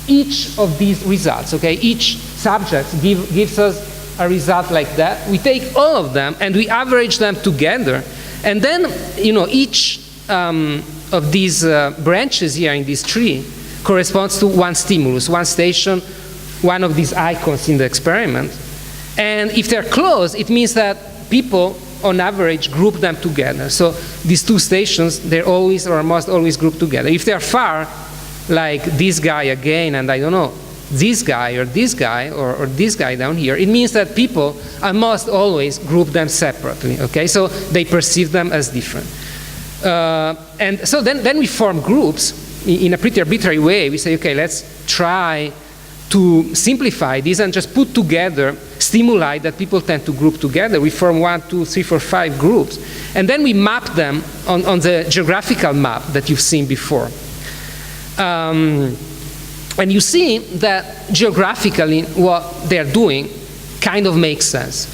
each of these results, okay? Each subject gives us a result like that. We take all of them and we average them together. And then, you know, each of these branches here in this tree corresponds to one stimulus, one station, one of these icons in the experiment. And if they're close, it means that people, on average, group them together. So these two stations, they're always or must always group together. If they're far, like this guy again, and I don't know, this guy or this guy or this guy down here, it means that people must always group them separately, okay? So they perceive them as different. And so then we form groups in a pretty arbitrary way. We say, okay, let's try to simplify this and just put together stimuli that people tend to group together. We form 1, 2, 3, 4, 5 groups. And then we map them on the geographical map that you've seen before. And you see that geographically what they're doing kind of makes sense.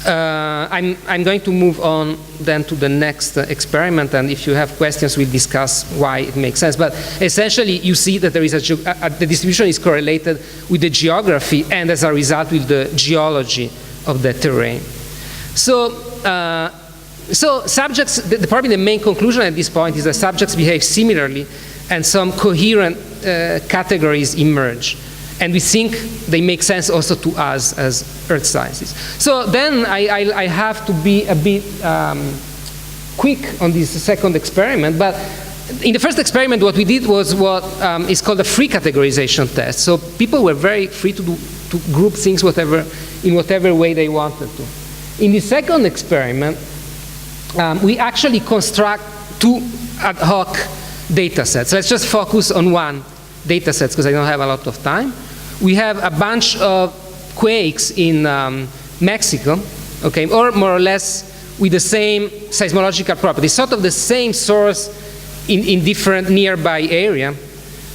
I'm going to move on then to the next experiment, and if you have questions, we'll discuss why it makes sense. But essentially, you see that there is the distribution is correlated with the geography, and as a result, with the geology of the terrain. So subjects, probably the main conclusion at this point is that subjects behave similarly, and some coherent categories emerge. And we think they make sense also to us as earth scientists. So then I have to be a bit quick on this second experiment. But in the first experiment, what we did was what is called a free categorization test. So people were very free to group things in whatever way they wanted to. In the second experiment, we actually construct 2 ad hoc data sets. Let's just focus on one data set because I don't have a lot of time. We have a bunch of quakes in Mexico, okay, or more or less with the same seismological properties, sort of the same source in different nearby area,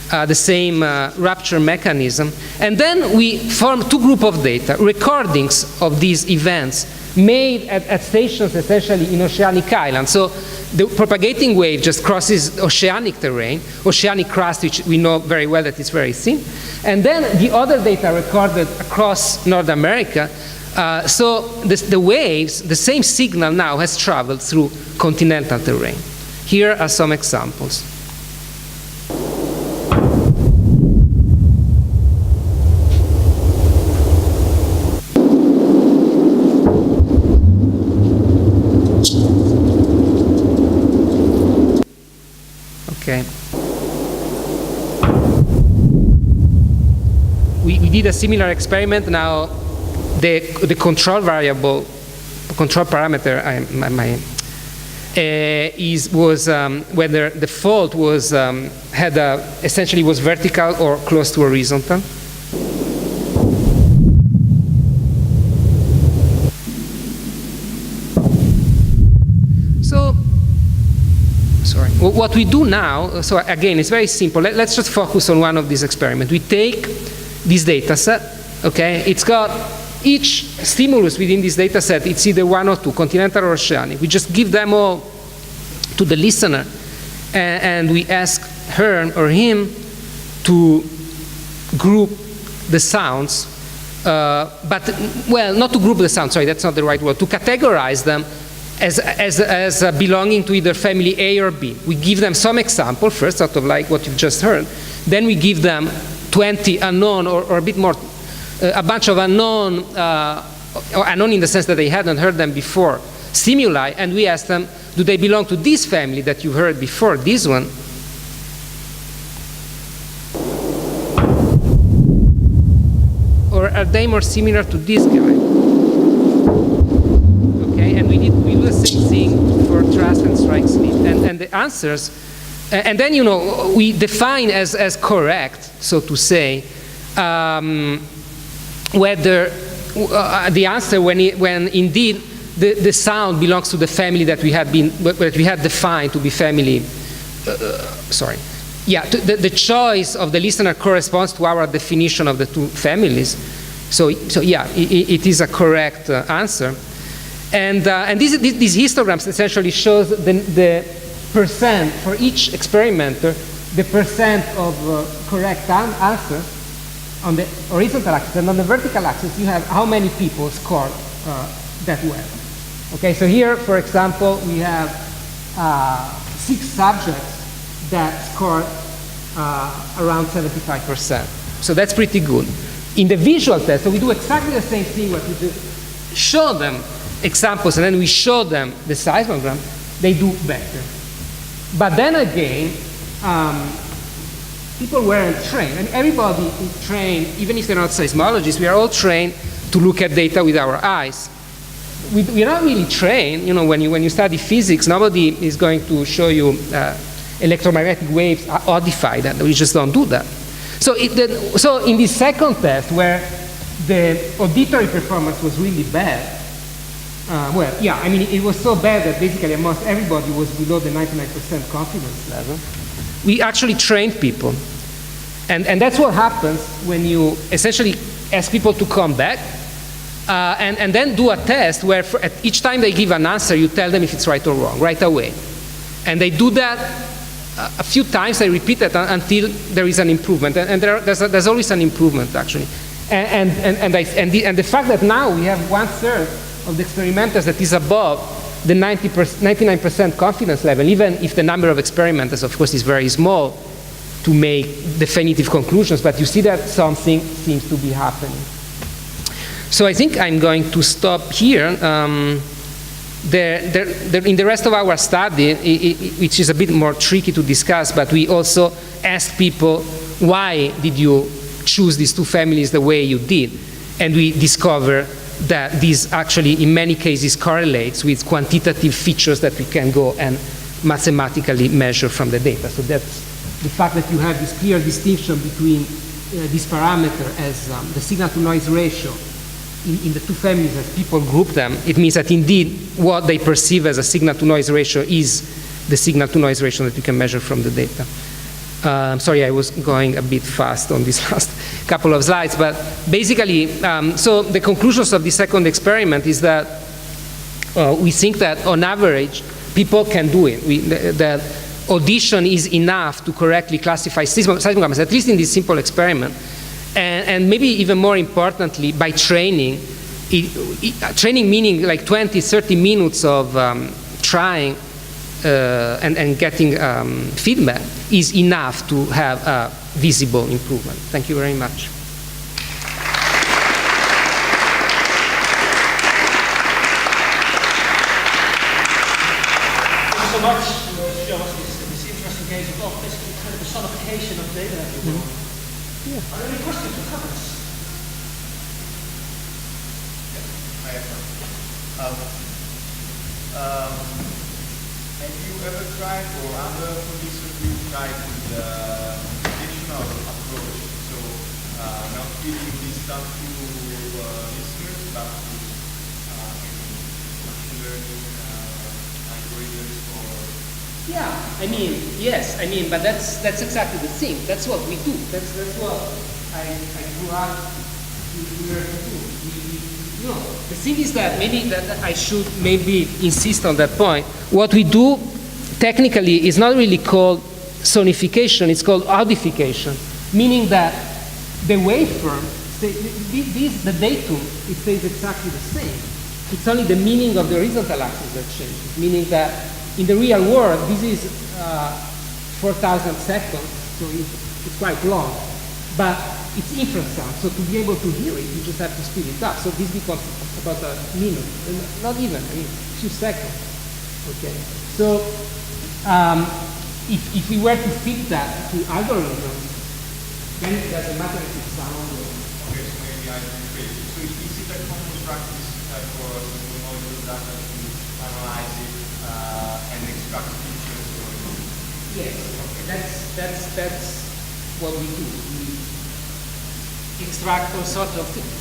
the same rupture mechanism. And then we form 2 groups of data, recordings of these events made at stations essentially in oceanic islands. So the propagating wave just crosses oceanic terrain, oceanic crust, which we know very well that it's very thin. And then the other data recorded across North America. So the waves, the same signal now has traveled through continental terrain. Here are some examples. Okay. We did a similar experiment. Now, the control variable, control parameter, was whether the fault was essentially was vertical or close to horizontal. So, sorry. What we do now, so again, it's very simple. Let's just focus on one of these experiments. We take this data set, okay? It's got each stimulus within this data set, it's either 1 or 2, continental or oceanic. We just give them all to the listener, and we ask her or him to group the sounds, but, well, not to group the sounds, sorry, that's not the right word, to categorize them as belonging to either family A or B. We give them some example first, sort of like what you've just heard. Then we give them 20 unknown or a bit more, a bunch of unknown, or unknown in the sense that they hadn't heard them before, stimuli, and we ask them do they belong to this family that you heard before, this one? Or are they more similar to this guy? Okay, and we do the same thing for trust and strike sleep. And the answers, and then, you know, we define as correct, so to say, whether the answer when indeed the sound belongs to the family that we had defined to be family. The choice of the listener corresponds to our definition of the two families. So yeah, it is a correct answer. And these histograms essentially shows the percent for each experimenter, the percent of correct answers on the horizontal axis, and on the vertical axis you have how many people scored that well. Okay, so here, for example, we have 6 subjects that scored around 75%. So that's pretty good. In the visual test, so we do exactly the same thing, what we do, show them examples, and then we show them the seismogram, they do better. But then again, people weren't trained, and everybody is trained, even if they're not seismologists, we are all trained to look at data with our eyes. We're not really trained, you know, when you study physics, nobody is going to show you electromagnetic waves audify that. We just don't do that. So in this second test, where the auditory performance was really bad, it was so bad that basically almost everybody was below the 99% confidence level. We actually trained people. And that's what happens when you essentially ask people to come back and then do a test where at each time they give an answer, you tell them if it's right or wrong, right away. And they do that a few times, they repeat it until there is an improvement. And there's always an improvement, actually. And the fact that now we have 1/3 of the experimenters that is above the 99% confidence level, even if the number of experimenters, of course, is very small to make definitive conclusions, but you see that something seems to be happening. So I think I'm going to stop here. In the rest of our study, which is a bit more tricky to discuss, but we also asked people, why did you choose these two families the way you did? And we discovered that this actually, in many cases, correlates with quantitative features that we can go and mathematically measure from the data. So that's the fact that you have this clear distinction between this parameter as the signal-to-noise ratio in the two families as people group them. It means that indeed what they perceive as a signal-to-noise ratio is the signal-to-noise ratio that we can measure from the data. Sorry, I was going a bit fast on these last couple of slides, but basically, so the conclusions of the second experiment is that we think that on average, people can do it. That audition is enough to correctly classify seismograms, at least in this simple experiment. And maybe even more importantly, by training, training meaning like 20, 30 minutes of trying and getting feedback is enough to have a visible improvement. Thank you very much. Thank you so much to show us this interesting case of basically kind of a sonification of data that you want. Yeah. Are there any questions or comments? I have you ever tried, or under conditions you tried with the traditional approach? So not feeding this stuff to listeners, but to machine learning algorithms or... Yeah, I mean, yes, I mean, but that's exactly the thing. That's what we do. That's what I grew up to learn to do. The thing is that maybe that I should maybe insist on that point. What we do technically is not really called sonification, it's called audification, meaning that the waveform, the datum, it stays exactly the same. It's only the meaning of the horizontal axis that changes, meaning that in the real world, this is 4,000 seconds, so it's quite long, but it's infrasound, so to be able to hear it, you just have to speed it up. So this becomes about a minute, not even, I mean, a few seconds. Okay. So if we were to fit that to algorithms, then it doesn't matter if it's sound or... Okay, so maybe I agree. So is it a common practice for simple module data to analyze it and extract features? Or... Yes, okay. That's what we do. We extract all sorts of things.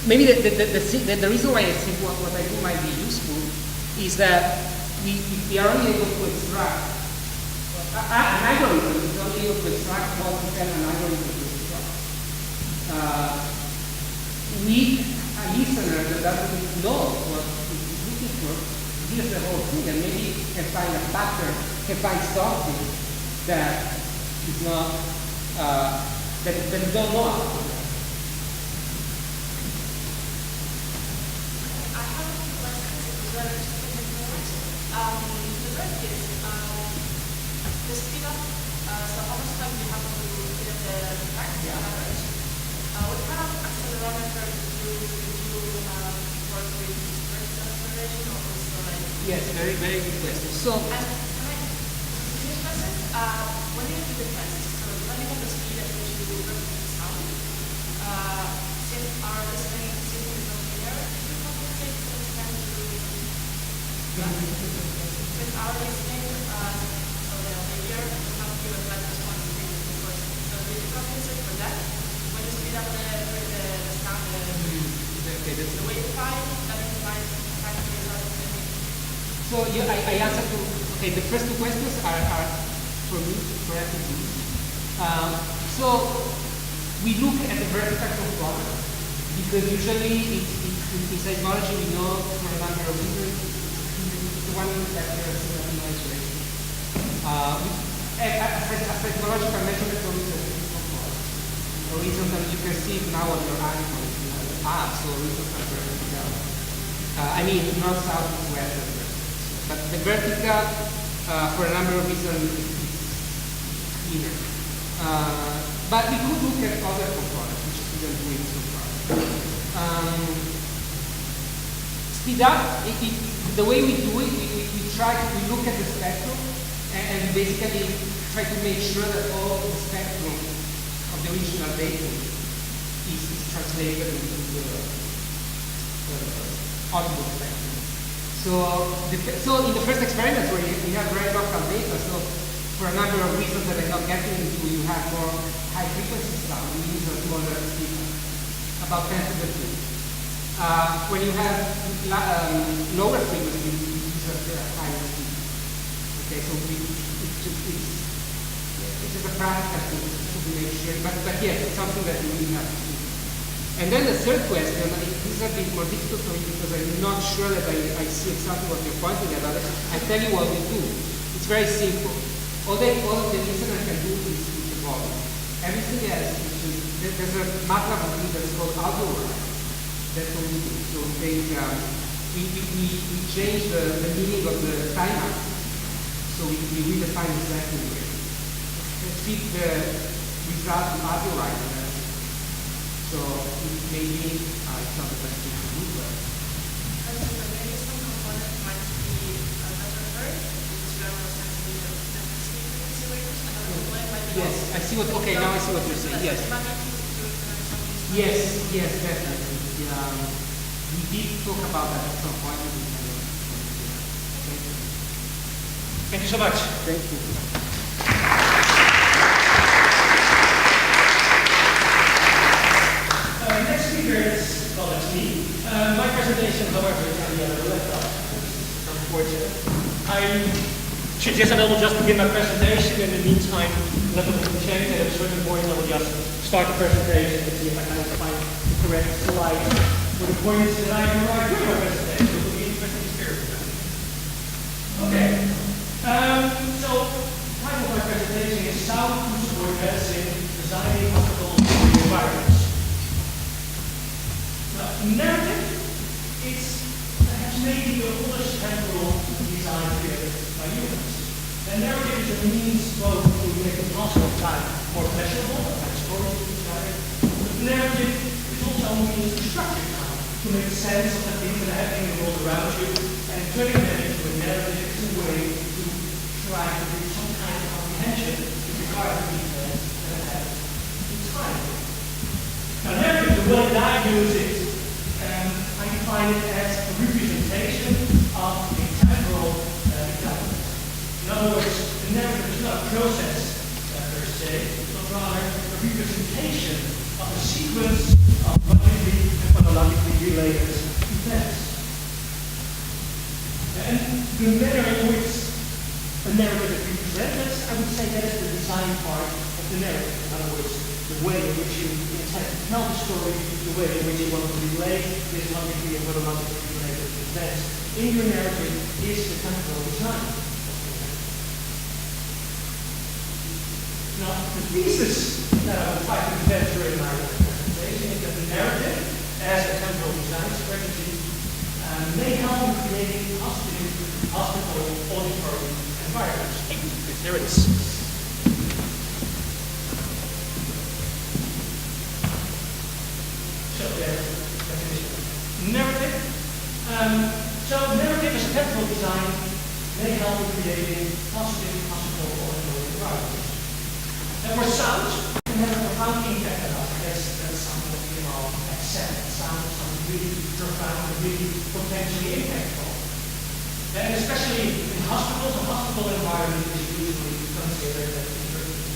Maybe the reason why I think what I do might be useful is that we are only able to extract an algorithm is only able to extract what we tell an algorithm to extract. A listener that doesn't know what he's looking for hears the whole thing and maybe can find a pattern, can find something that is not that you don't know about. The speed up, so how much time do you have to get the fact on average? What kind of accelerometer do you work with? First acceleration or also like... Yes, very, very good question. So, and can I finish questions? When you do the test, so depending on the speed at which you work with the sound, since our listening system is not linear, do you compensate to extend to... Since our listening, for that, when you speed up the sound, the wave file, that implies exactly the same. So I answered to, okay, the first two questions are for me, correctly used. So we look at the vertical component, because usually in seismology we know for a number of reasons, it's the one that there is a noise rate. A seismological measurement always has horizontal, you can see it now on your iPhone, so horizontal vertical. I mean, not south to west, but the vertical, for a number of reasons, is cleaner. But we could look at other components, which we didn't do it so far. Speed up, the way we do it, we look at the spectrum and basically try to make sure that all the spectrum of the original data is translated into the audible spectrum. So in the first experiments where we have very local data, so for a number of reasons that I'm not getting into, you have more high frequency sound, we use a smaller speed, about 10 to the 2. When you have lower frequency, you use a higher speed. Okay, so it's just a practical thing to make sure, but yes, it's something that you really have to do. And then the third question, this is a bit more difficult for me because I'm not sure that I see exactly what you're pointing at. I tell you what we do. It's very simple. All the listener can do is the volume. Everything else, there's a MATLAB thing that's called AUDITOry. That's what we do. So we change the meaning of the time axis. So we redefine exactly where. Fit the result to AUDITOry. So maybe it's not the best thing to do, but... Maybe some component might be better heard, because you have a sensitive frequency range, and another component might be... Yes, I see what, okay, now I see what you're saying, yes. Yes, definitely. We did talk about that at some point. Thank you so much. Thank you. Next speaker is, well, that's me. My presentation, however, is on the other laptop. Unfortunate. I suggest that I will just begin my presentation. In the meantime, let them change, and at a certain point, I will just start the presentation and see if I can find the correct slide for the points that I can write during my presentation. It will be an interesting experience. Okay. So, the title of my presentation is Sound to Support Medicine, Designing Hospital Environments. Narrative, it's perhaps maybe the oldest temporal design created by humans. And narrative is a means both to make the passing of time more pleasurable, like stories to each other. But narrative is also a means to structure time, to make sense of the things that are happening in the world around you, and turning them into a narrative is a way to way that I use it, I define it as a representation of a temporal development. In other words, the narrative is not a process per se, but rather a representation of a sequence of logically and chronologically related events. And the manner in which a narrative is represented, I would say that is the design part of the narrative. In other words, the way in which you intend to tell the story, the way in which you want to relate this logically and chronologically related events in your narrative is the temporal design. Now, the thesis that I will try to present during my presentation is that the narrative, as a temporal design strategy, may help in creating positive hospital auditory environments. There it is. So there's the definition. Narrative. So narrative as a temporal design may help in creating positive hospital auditory environments. And for sound, it can have a profound impact on us. That's something that we all accept. Sound is something really profound and really potentially impactful. And especially in hospitals, a hospital environment is usually considered as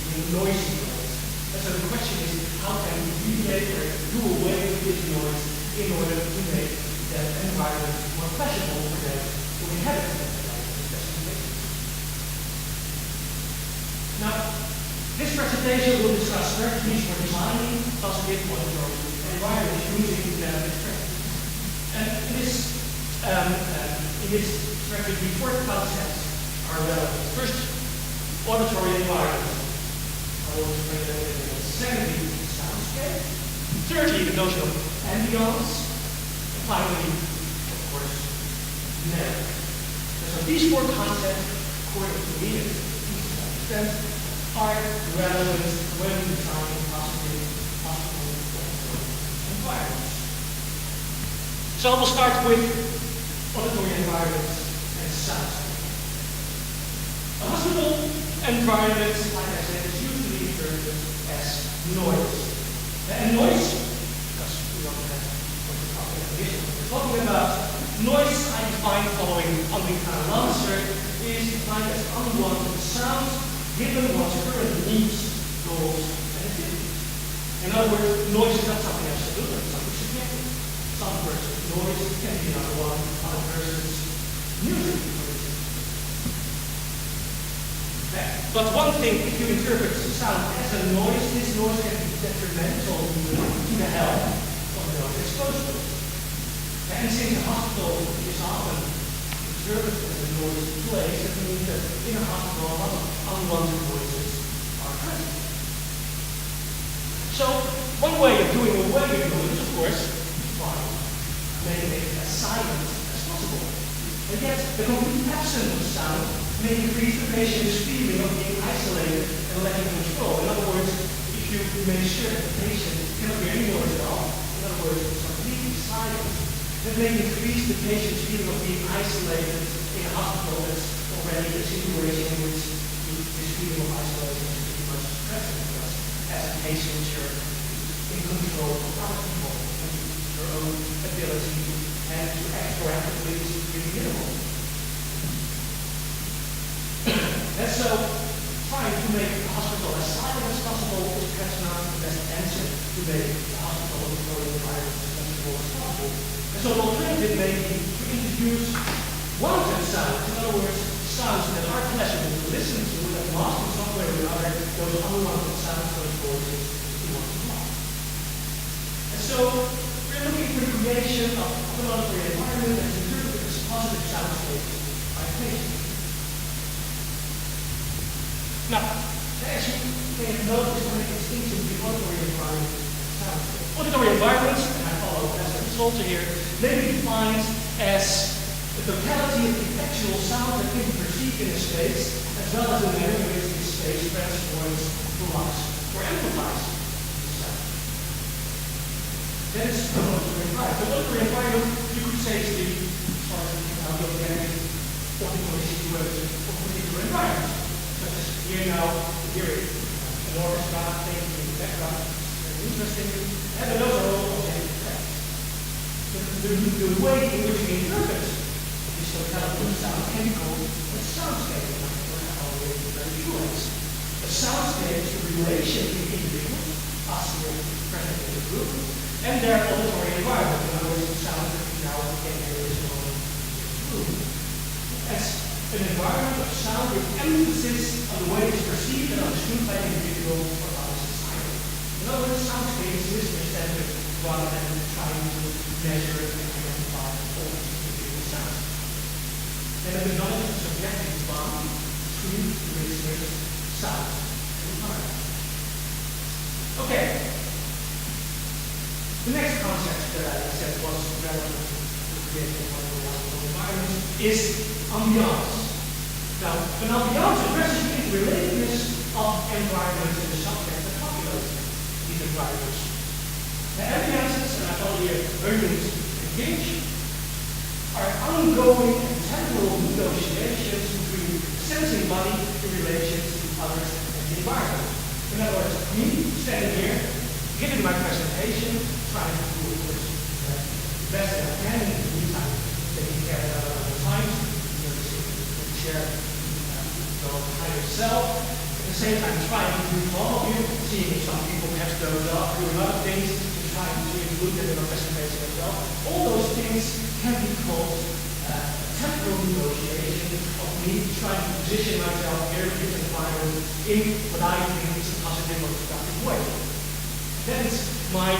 being noisy place. And so the question is, how can we deviate or do away with this noise in order to make that environment more pleasurable for them who inhabit that environment? Now, this presentation will discuss strategies for designing positive auditory environments using narrative strategy. And in this strategy, 4 concepts are relevant. First, auditory environment. I will explain that in a minute. Secondly, soundscape. Thirdly, the notion of ambience. And finally, of course, narrative. And so these 4 concepts, according to me, are relevant when designing positive hospital environments. So I will start with auditory environments and sound. A hospital environment, like I said, is usually referred to as noise. And noise, because we don't have what we're talking about this, what we're talking about, noise I define following undefined answer is defined as unwanted sounds given one's current needs, goals, and activities. In other words, noise is not something absolute, it's something subjective. Some person's noise can be another person's music, for instance. But one thing, if you interpret sound as a noise, this noise can be detrimental to the health of those exposed to it. And since a hospital is often observed as a noisy place, it means that in a hospital, a lot of unwanted voices are present. So, one way of doing away with noise, of course, by making it as silent as possible. And yet, the complete absence of sound may increase the patient's feeling of being isolated and lacking control. In other words, if you make sure that the patient cannot hear any noise at all, in other words, it's completely silent, that may increase the patient's feeling of being isolated in a hospital that's already a situation in which this feeling of isolation is pretty much present because as a patient you're in control of other people and your own ability and to act proactively is pretty minimal. And so trying to make the hospital as silent as possible is perhaps not the best answer to make the hospital environment as comfortable as possible. And so an alternative may be to introduce wanted sounds, in other words, sounds that are pleasurable to listen to, that mask in some way or another those unwanted sounds, those voices you want to block. And so we're looking for the creation of an auditory environment that's interpreted as positive soundscapes by patients. Now, as you may have noticed, there is a distinction between auditory environment and soundscape. Auditory environments, and I follow Professor Solter here, may be defined as the totality of the actual sound that can be perceived in a space, as well as the manner in which this space transforms, blocks, or amplifies the sound. That is the auditory environment. The auditory environment, you could say, is the, as far as we can now look at it, auditory situation for particular environments. Such as here now, hearing an orchestra playing in the background, very interesting. And those are all the way in which we interpret this totality of sound can be called a soundscape. Very true. A soundscape is the relation between individuals, us here present in the group, and their auditory environment. In other words, the sound that we now can hear in this room. As an environment of sound with emphasis on the way it's perceived and understood by the individual or by society. In other words, soundscape is listener-centered rather than trying to measure and identify all these individual sounds. And it acknowledges the subjective bond between the listener's sound and environment. Okay. The next concept that I said was relevant to creating one of the wonderful environments is ambiance. Now, an ambiance addresses the interrelatedness of environments and the subject that populates these environments. The ambiances, and I told you earlier to engage, are ongoing and temporal negotiations between the sensing body in relation to others and the environment. In other words, me standing here, giving my presentation, trying to do of course the best that I can, in the meantime, taking care of other times, chair, go behind yourself. At the same time, trying to do for all of you, seeing if some people perhaps doze off, doing other things, and trying to include them in our presentation as well. All those things can be called temporal negotiation of me trying to position myself in a different environment in what I think is a positive or productive way. That is my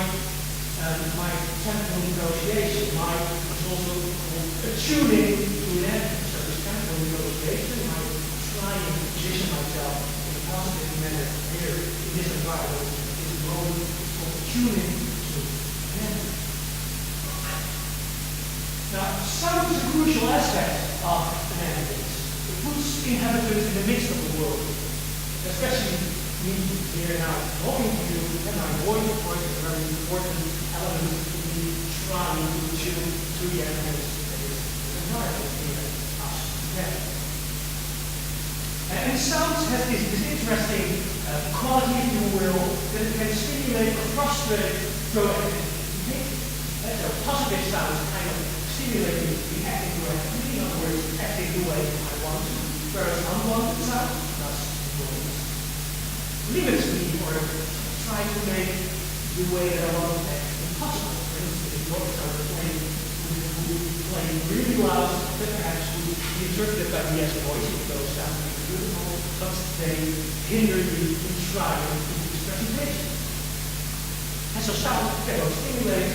temporal negotiation. It's also called attuning to an end. So this temporal negotiation, my trying to position myself in a positive manner here in this environment is called attuning to an end. Now, sound is a crucial aspect of an ambience. It puts inhabitants in the midst of the world, especially me here now talking to you, and my voice, of course, is a very important element to me trying to tune to the ambience that is the environment here, us together. And sound has this interesting quality, if you will, that it can stimulate or frustrate proactivity. So positive sounds kind of stimulating the acting proactivity, in other words, acting the way I want to, whereas unwanted sound, thus limits me or try to make the way that I want to act impossible. For instance, if what are playing really loud, that perhaps would be interpreted by me as a voice, if those sound beautiful, but they hinder you in trying to do this presentation. And so sound can stimulate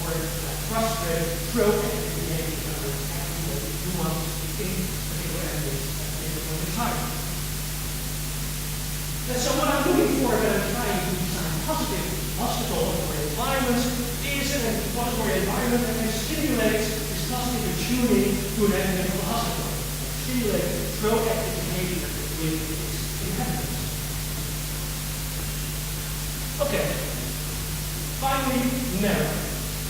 or frustrate proactive behavior, in other words, acting what you want in particular areas at a given time. And so what I'm looking for when I'm trying to design positive hospital auditory environments is an auditory environment that can stimulate this positive attuning to an medical hospital, stimulate proactive behavior with its inhabitants. Okay. Finally, narrative.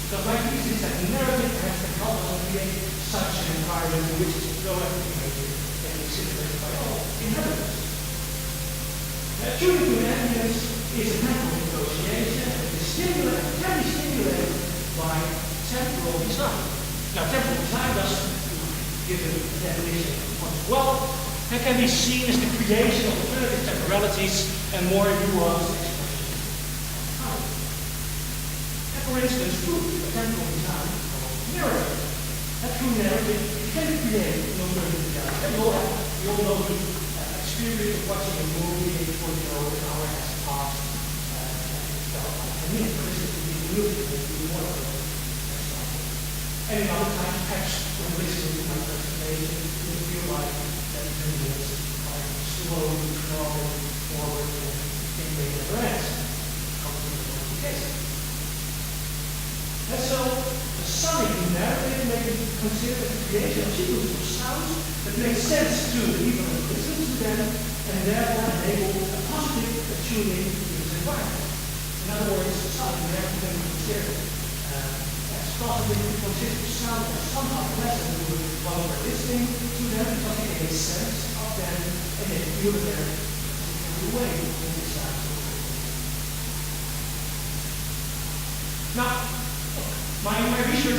Because my thesis is that narrative has to help us create such an environment in which this proactive behavior can be stimulated by all inhabitants. Tuning to an ambience is a temporal negotiation and it can be stimulated by temporal design. Now, temporal design doesn't give a definition as well, and can be seen as the creation of alternative temporalities and more nuanced expressions of time. And for instance, through a temporal design called narrative. And through narrative, you can create an alternative design. And we all know the experience of watching a movie before you know an hour has passed and felt like a minute. For instance, you need to look at it, you want to and in other times, perhaps when listening to my presentation, you feel like that the minutes are slowly crawling forward and it may never end. Hopefully that won't be the case. And so, the sonic narrative may be considered as the creation of sequences of sounds that make sense to the people who listen to them and therefore enable a positive attuning to this environment. In other words, the sonic narrative can be considered as positive because it sounds somehow pleasant to while we're listening to them because it makes sense of them and they feel that they're away in this sound. Now, my research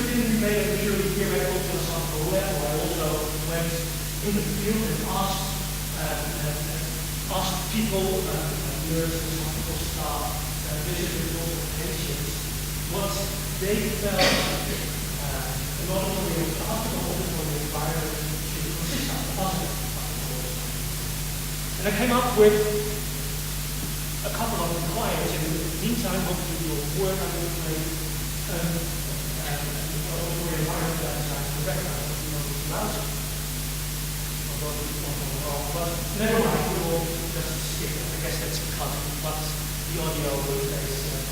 in the field and asked people, nurses, hospital staff, visitors, also patients, what they felt an auditory or hospital auditory environment should consist of, positive hospitals. And I came up with a couple of requirements. In the meantime, hopefully you'll work on auditory environment that is the background of the mouse. Although it's not wrong, but never mind, we will just skip it. I guess that's because the audio is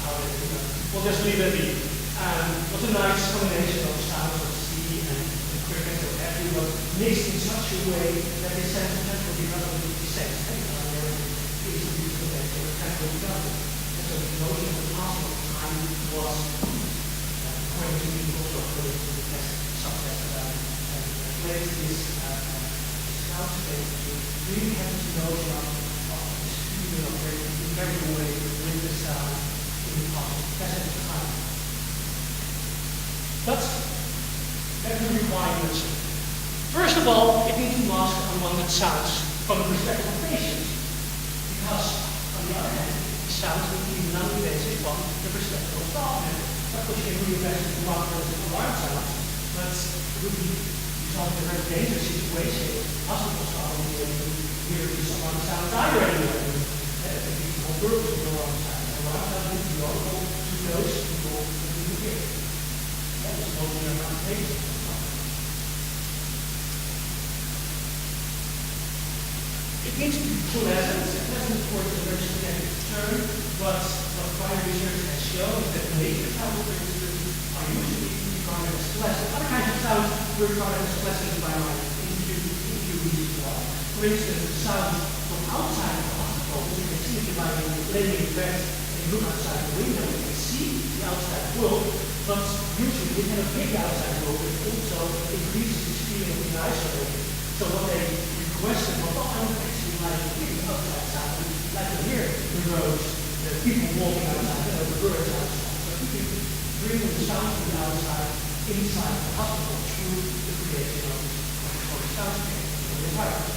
how it is. We'll just leave it be. It was a nice combination of sounds of sea and cricket and everyone mixed in such a way that they send potential development of sense. Is a beautiful nature of temporal development. And so the notion of possible time was going to be also according to the test subject and place this soundscape to really have this notion of this feeling of very way with the sound in the present time. But that's the requirements. First of all, it needs to mask unwanted sounds from the perspective of patients. Because, on the other hand, the sounds would be non-invasive from the perspective of staff members. Of course, you can really invasive alarm sounds, but it would be resulting in a very dangerous situation. Hospital staff would be able to hear these alarm sounds either anywhere. The people on purpose with alarm sounds. Alarm sounds would be audible to those people who didn't hear. That was mostly around patients. It needs to be pleasant. Pleasant, of course, is a very subjective term, but what prior research has shown is that native sounds, for instance, are usually regarded as pleasant. Other kinds of sounds were regarded as pleasant by my interviewees as well. For instance, the sounds from outside the hospital, which you can see if you lie in bed and you look outside the window, you can see the outside world, but usually we have a big outside world, which also increases this feeling of being isolated. So what they requested was, I don't actually like to hear the outside sound. I like to hear the roads, the people walking outside, the birds outside. So we can bring the sound from the outside inside the hospital through the creation of what we call soundscape in the environment.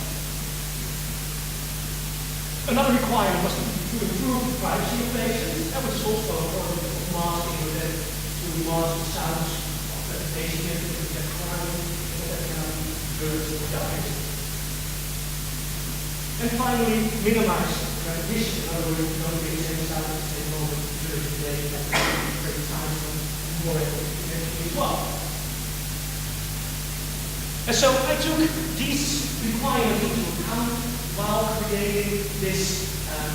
Another requirement was to improve the privacy of patients. That was also a form of masking within to mask the sounds of the patient, the crying, birds, and the others. And finally, minimize repetition. In other words, don't get the same sound at the same moment during the day and create time for more efficiency as well. And so I took these requirements into account while creating this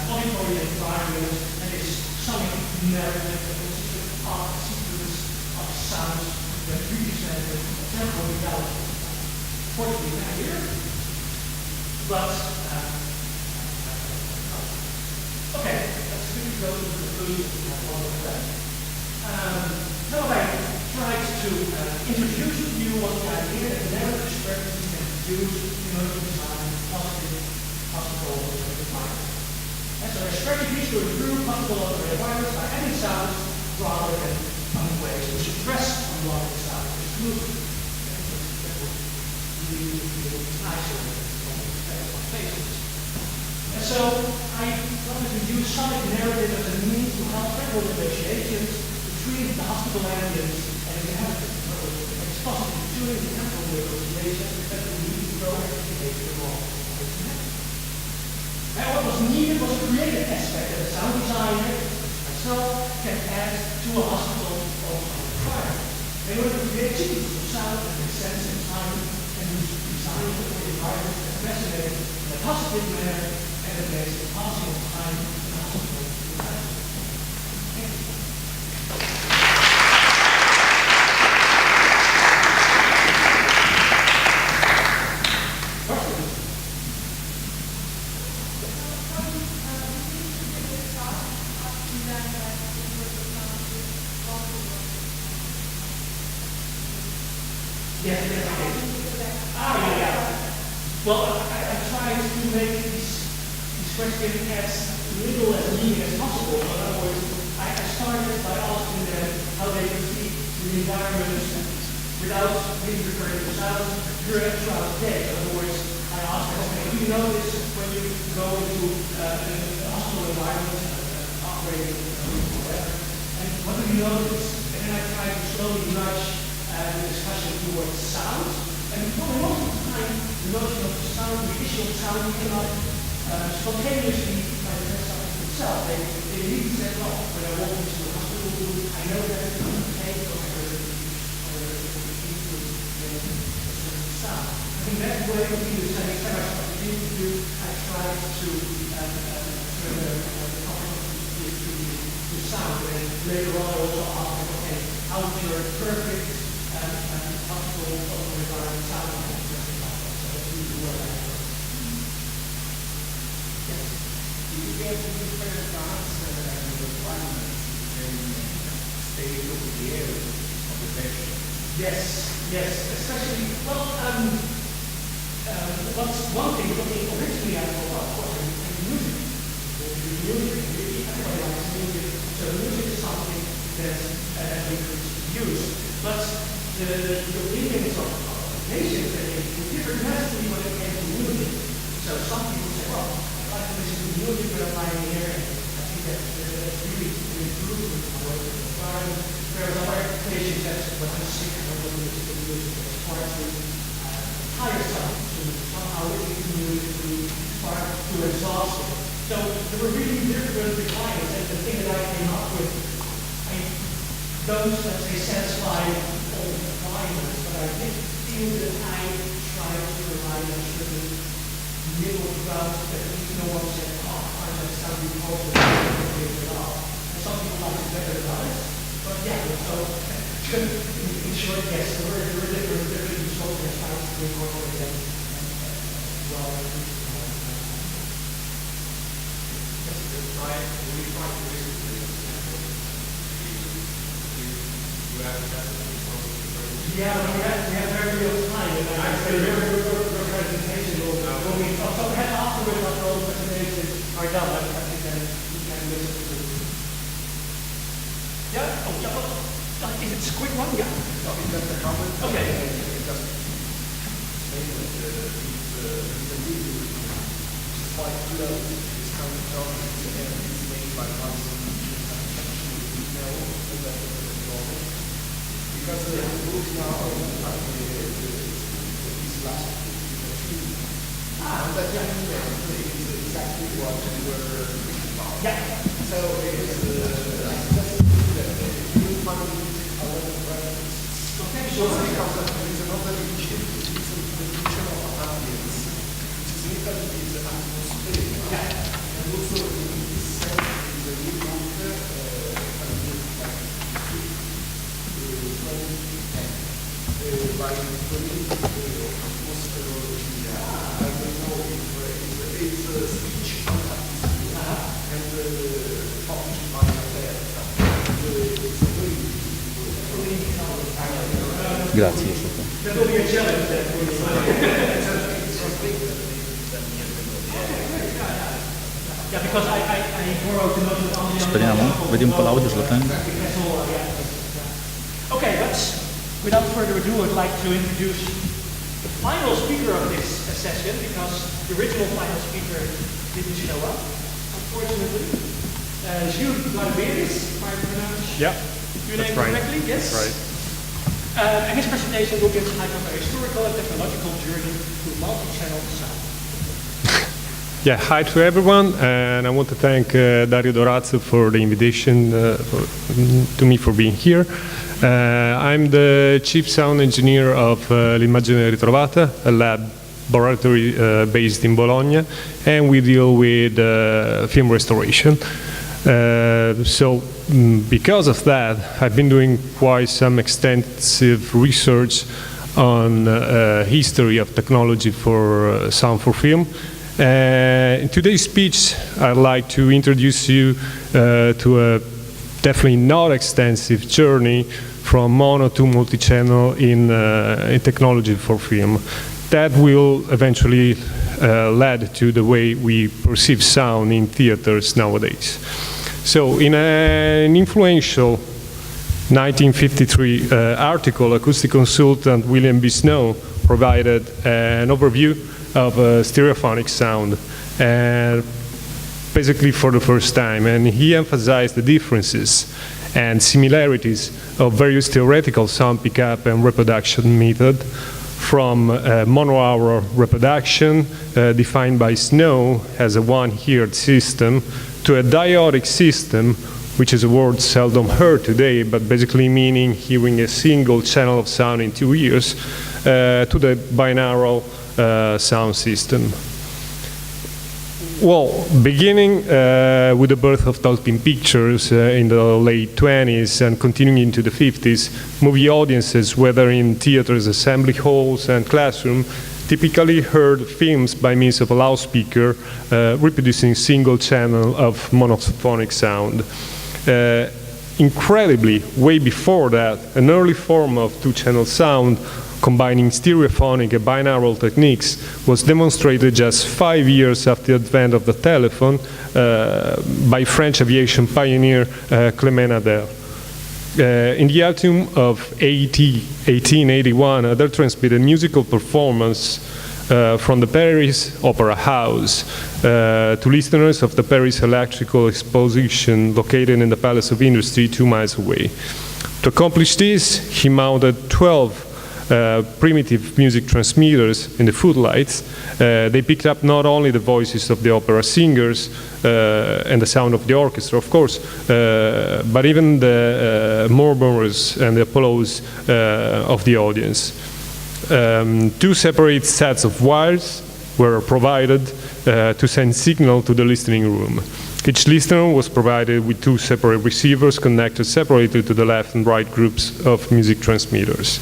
auditory environment and this sonic narrative that consists of a sequence of sounds that represent the temporal reality. Fortunately, not here, but okay, let's quickly go to the conclusion of all of that. Now I tried to introduce to you what the idea that the narrative strategy can use in order to design positive hospital environment. And so our strategy is to improve hospital environments by adding sounds rather than other ways to suppress unwanted sounds. That would really feel nicer from the perspective of patients. And so I wanted to use sonic narrative as a means to help temporal negotiations between the hospital ambience and the inhabitants. So it's possible during the temporal negotiation that we need to proactively behavior along. And what was needed was a creative aspect that a sound designer, myself, can add to a hospital or environment. In order to create sequences of sound that make sense in time and whose design for the environment that resonates in a positive manner and that makes the passing of time in the hospital environment. Thank you. Yes, yes, yeah. Well, I tried to make these questions as little as leading as possible. In other words, I started by asking them how they perceive the environment without really referring to sound throughout the day. In other words, I ask them, okay, do you notice when you go into a hostile environment, operating, whatever, and what do you notice? And then I try to slowly nudge the discussion towards sound. And probably most of the time, the notion of sound, the issue of sound, cannot spontaneously by the subject itself. They need to say, well, when I walk into a hospital room, I know that it's going to take or sound. I think that's the way we do the same thing. I try to turn the topic to sound, and later on I also ask them, okay, how is your perfect hospital environment sound? So that's really what I do. Yes. Do you get different answers and requirements in state of the area of the patient? Yes, especially, well, what's one thing, originally I thought, well, of course, and music. Everybody likes music, so music is something that we could use. But the opinions of patients, they differ massively when it came to music. So some people say, well, I like to listen to music when I'm lying here, and I think that's really an improvement in my environment. Whereas other patients, that's when I'm sick, I don't want to listen to music, it's hard to tiresome, to somehow listen to music, to start to exhaust it. So there were really different requirements, and the thing that I came up with, I don't, let's say, satisfy all the requirements, but I did feel that I tried to provide a certain middle ground that at least no one said, oh, I find that sounding hopeless, at all. And some people like it better than others. But yeah, so in short, yes, there were different software styles to incorporate them well. Yeah, we have very little time, and I say your presentation will be so afterwards after all the presentations are done, I think then we can listen to it. Yeah? Oh, yeah, well, is it a quick one? Yeah. No, it's just a comment. Okay. Just saying that the video is quite close. This kind of job is made by one because the book now is last week. And that is exactly what we were thinking about. Yeah. So it's just that you find a lot of references. Okay, So because there is another issue, it's the definition of ambience, which is literally the atmosphere. Yeah. And also in this sense, is a new book, by Versione, atmospherology. I don't know if it's a speech on atmosphere and published by Alberta. It's a very Grazie. That will be a challenge then. Yeah, because I borrowed the notion on the Speriamo, vedi un po' l'audio, se lo tengo. Okay, but without further ado, I'd like to introduce the final speaker of this session, because the original final speaker didn't show up, unfortunately. Jules Barberis, if I pronounce your name correctly, yes? That's right. And his presentation will be a type of a historical and technological journey through multi-channel sound. Yeah, hi to everyone, and I want to thank Dario Dorazzo for the invitation to me for being here. I'm the Chief Sound Engineer of l'Immagine Ritrovata, a laboratory based in Bologna, and we deal with film restoration. So because of that, I've been doing quite some extensive research on history of technology for sound for film. In today's speech, I'd like to introduce you to a definitely not extensive journey from mono to multi-channel in technology for film. That will eventually lead to the way we perceive sound in theaters nowadays. So in an influential 1953 article, acoustic consultant William B. Snow provided an overview of stereophonic sound, and basically for the first time, and he emphasized the differences and similarities of various theoretical sound pickup and reproduction method, from mono-hour reproduction, defined by Snow as a one-eared system, to a diodic system, which is a word seldom heard today, but basically meaning hearing a single channel of sound in 2 ears, to the binaural sound system. Well, beginning with the birth of talking pictures in the late 20s and continuing into the 50s, movie audiences, whether in theaters, assembly halls, and classrooms, typically heard films by means of a loudspeaker reproducing single channel of monophonic sound. Incredibly, way before that, an early form of two-channel sound combining stereophonic and binaural techniques was demonstrated just 5 years after the advent of the telephone by French aviation pioneer Clément Ader. In the autumn of 1881, Ader transmitted musical performance from the Paris Opera House to listeners of the Paris Electrical Exposition located in the Palace of Industry 2 miles away. To accomplish this, he mounted 12 primitive music transmitters in the footlights. They picked up not only the voices of the opera singers and the sound of the orchestra, of course, but even the murmurs and the applause of the audience. 2 separate sets of wires were provided to send signal to the listening room. Each listener was provided with 2 separate receivers connected separately to the left and right groups of music transmitters.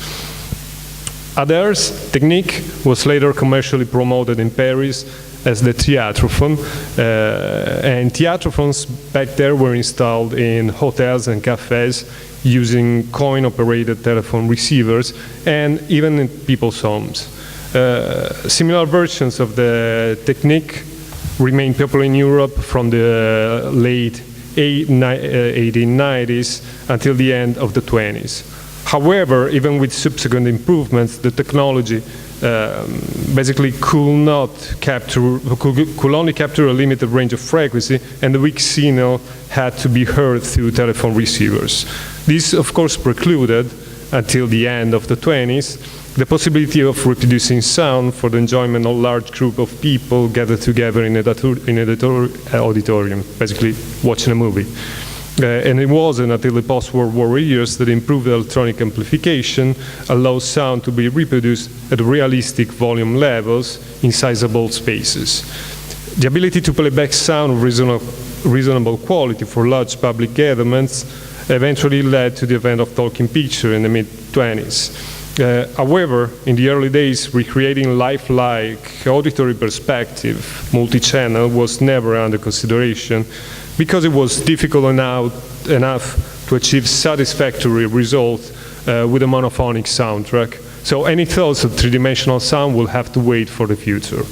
Ader's technique was later commercially promoted in Paris as the theatrophone, and theatrophones back there were installed in hotels and cafes using coin-operated telephone receivers, and even in people's homes. Similar versions of the technique remained popular in Europe from the late 1890s until the end of the 20s. However, even with subsequent improvements, the technology basically could only capture a limited range of frequency, and the weak signal had to be heard through telephone receivers. This, of course, precluded, until the end of the 20s, the possibility of reproducing sound for the enjoyment of a large group of people gathered together in an auditorium, basically watching a movie. And it wasn't until the post-World War years that improved electronic amplification allows sound to be reproduced at realistic volume levels in sizable spaces. The ability to play back sound of reasonable quality for large public gatherings eventually led to the advent of talking picture in the mid-20s. However, in the early days, recreating lifelike auditory perspective multi-channel was never under consideration, because it was difficult enough to achieve satisfactory results with a monophonic soundtrack. So any thoughts of three-dimensional sound will have to wait for the future.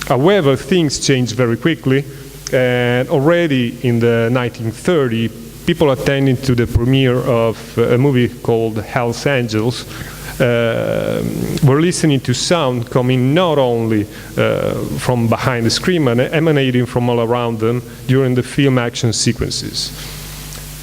However, things changed very quickly, and already in the 1930s, people attending to the premiere of a movie called Hell's Angels were listening to sound coming not only from behind the screen, but emanating from all around them during the film action sequences.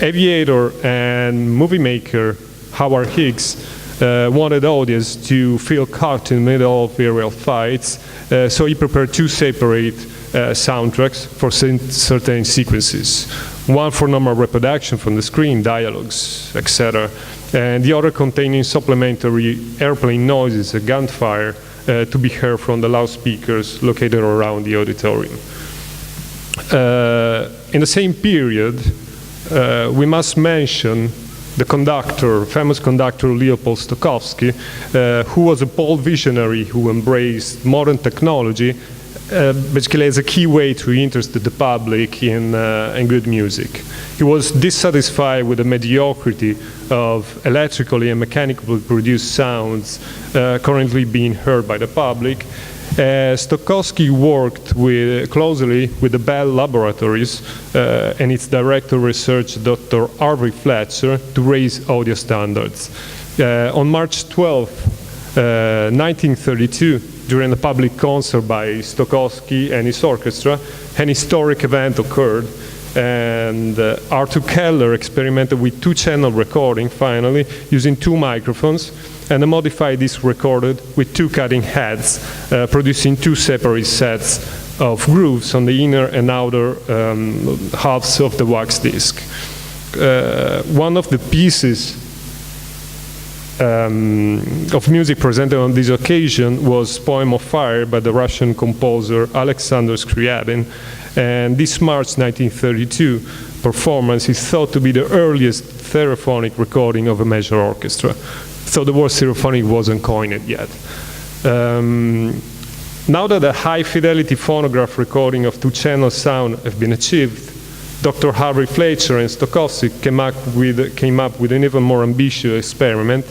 Aviator and movie maker Howard Hughes wanted audience to feel caught in the middle of aerial fights, so he prepared 2 separate soundtracks for certain sequences. One for normal reproduction from the screen, dialogues, etc., and the other containing supplementary airplane noises, a gunfire, to be heard from the loudspeakers located around the auditorium. In the same period, we must mention the conductor, famous conductor Leopold Stokowski, who was a bold visionary who embraced modern technology basically as a key way to interest the public in good music. He was dissatisfied with the mediocrity of electrically and mechanically produced sounds currently being heard by the public, Stokowski worked closely with the Bell Laboratories and its director of research, Dr. Harvey Fletcher, to raise audio standards. On March 12, 1932, during a public concert by Stokowski and his orchestra, an historic event occurred, and Arthur Keller experimented with two-channel recording, finally, using two microphones, and a modified disc recorded with two cutting heads, producing two separate sets of grooves on the inner and outer halves of the wax disc. One of the pieces of music presented on this occasion was Poem of Fire by the Russian composer Alexander Scriabin, and this March 1932 performance is thought to be the earliest stereophonic recording of a major orchestra. So the word stereophonic wasn't coined yet. Now that a high-fidelity phonograph recording of two-channel sound have been achieved, Dr. Harvey Fletcher and Stokowski came up with an even more ambitious experiment,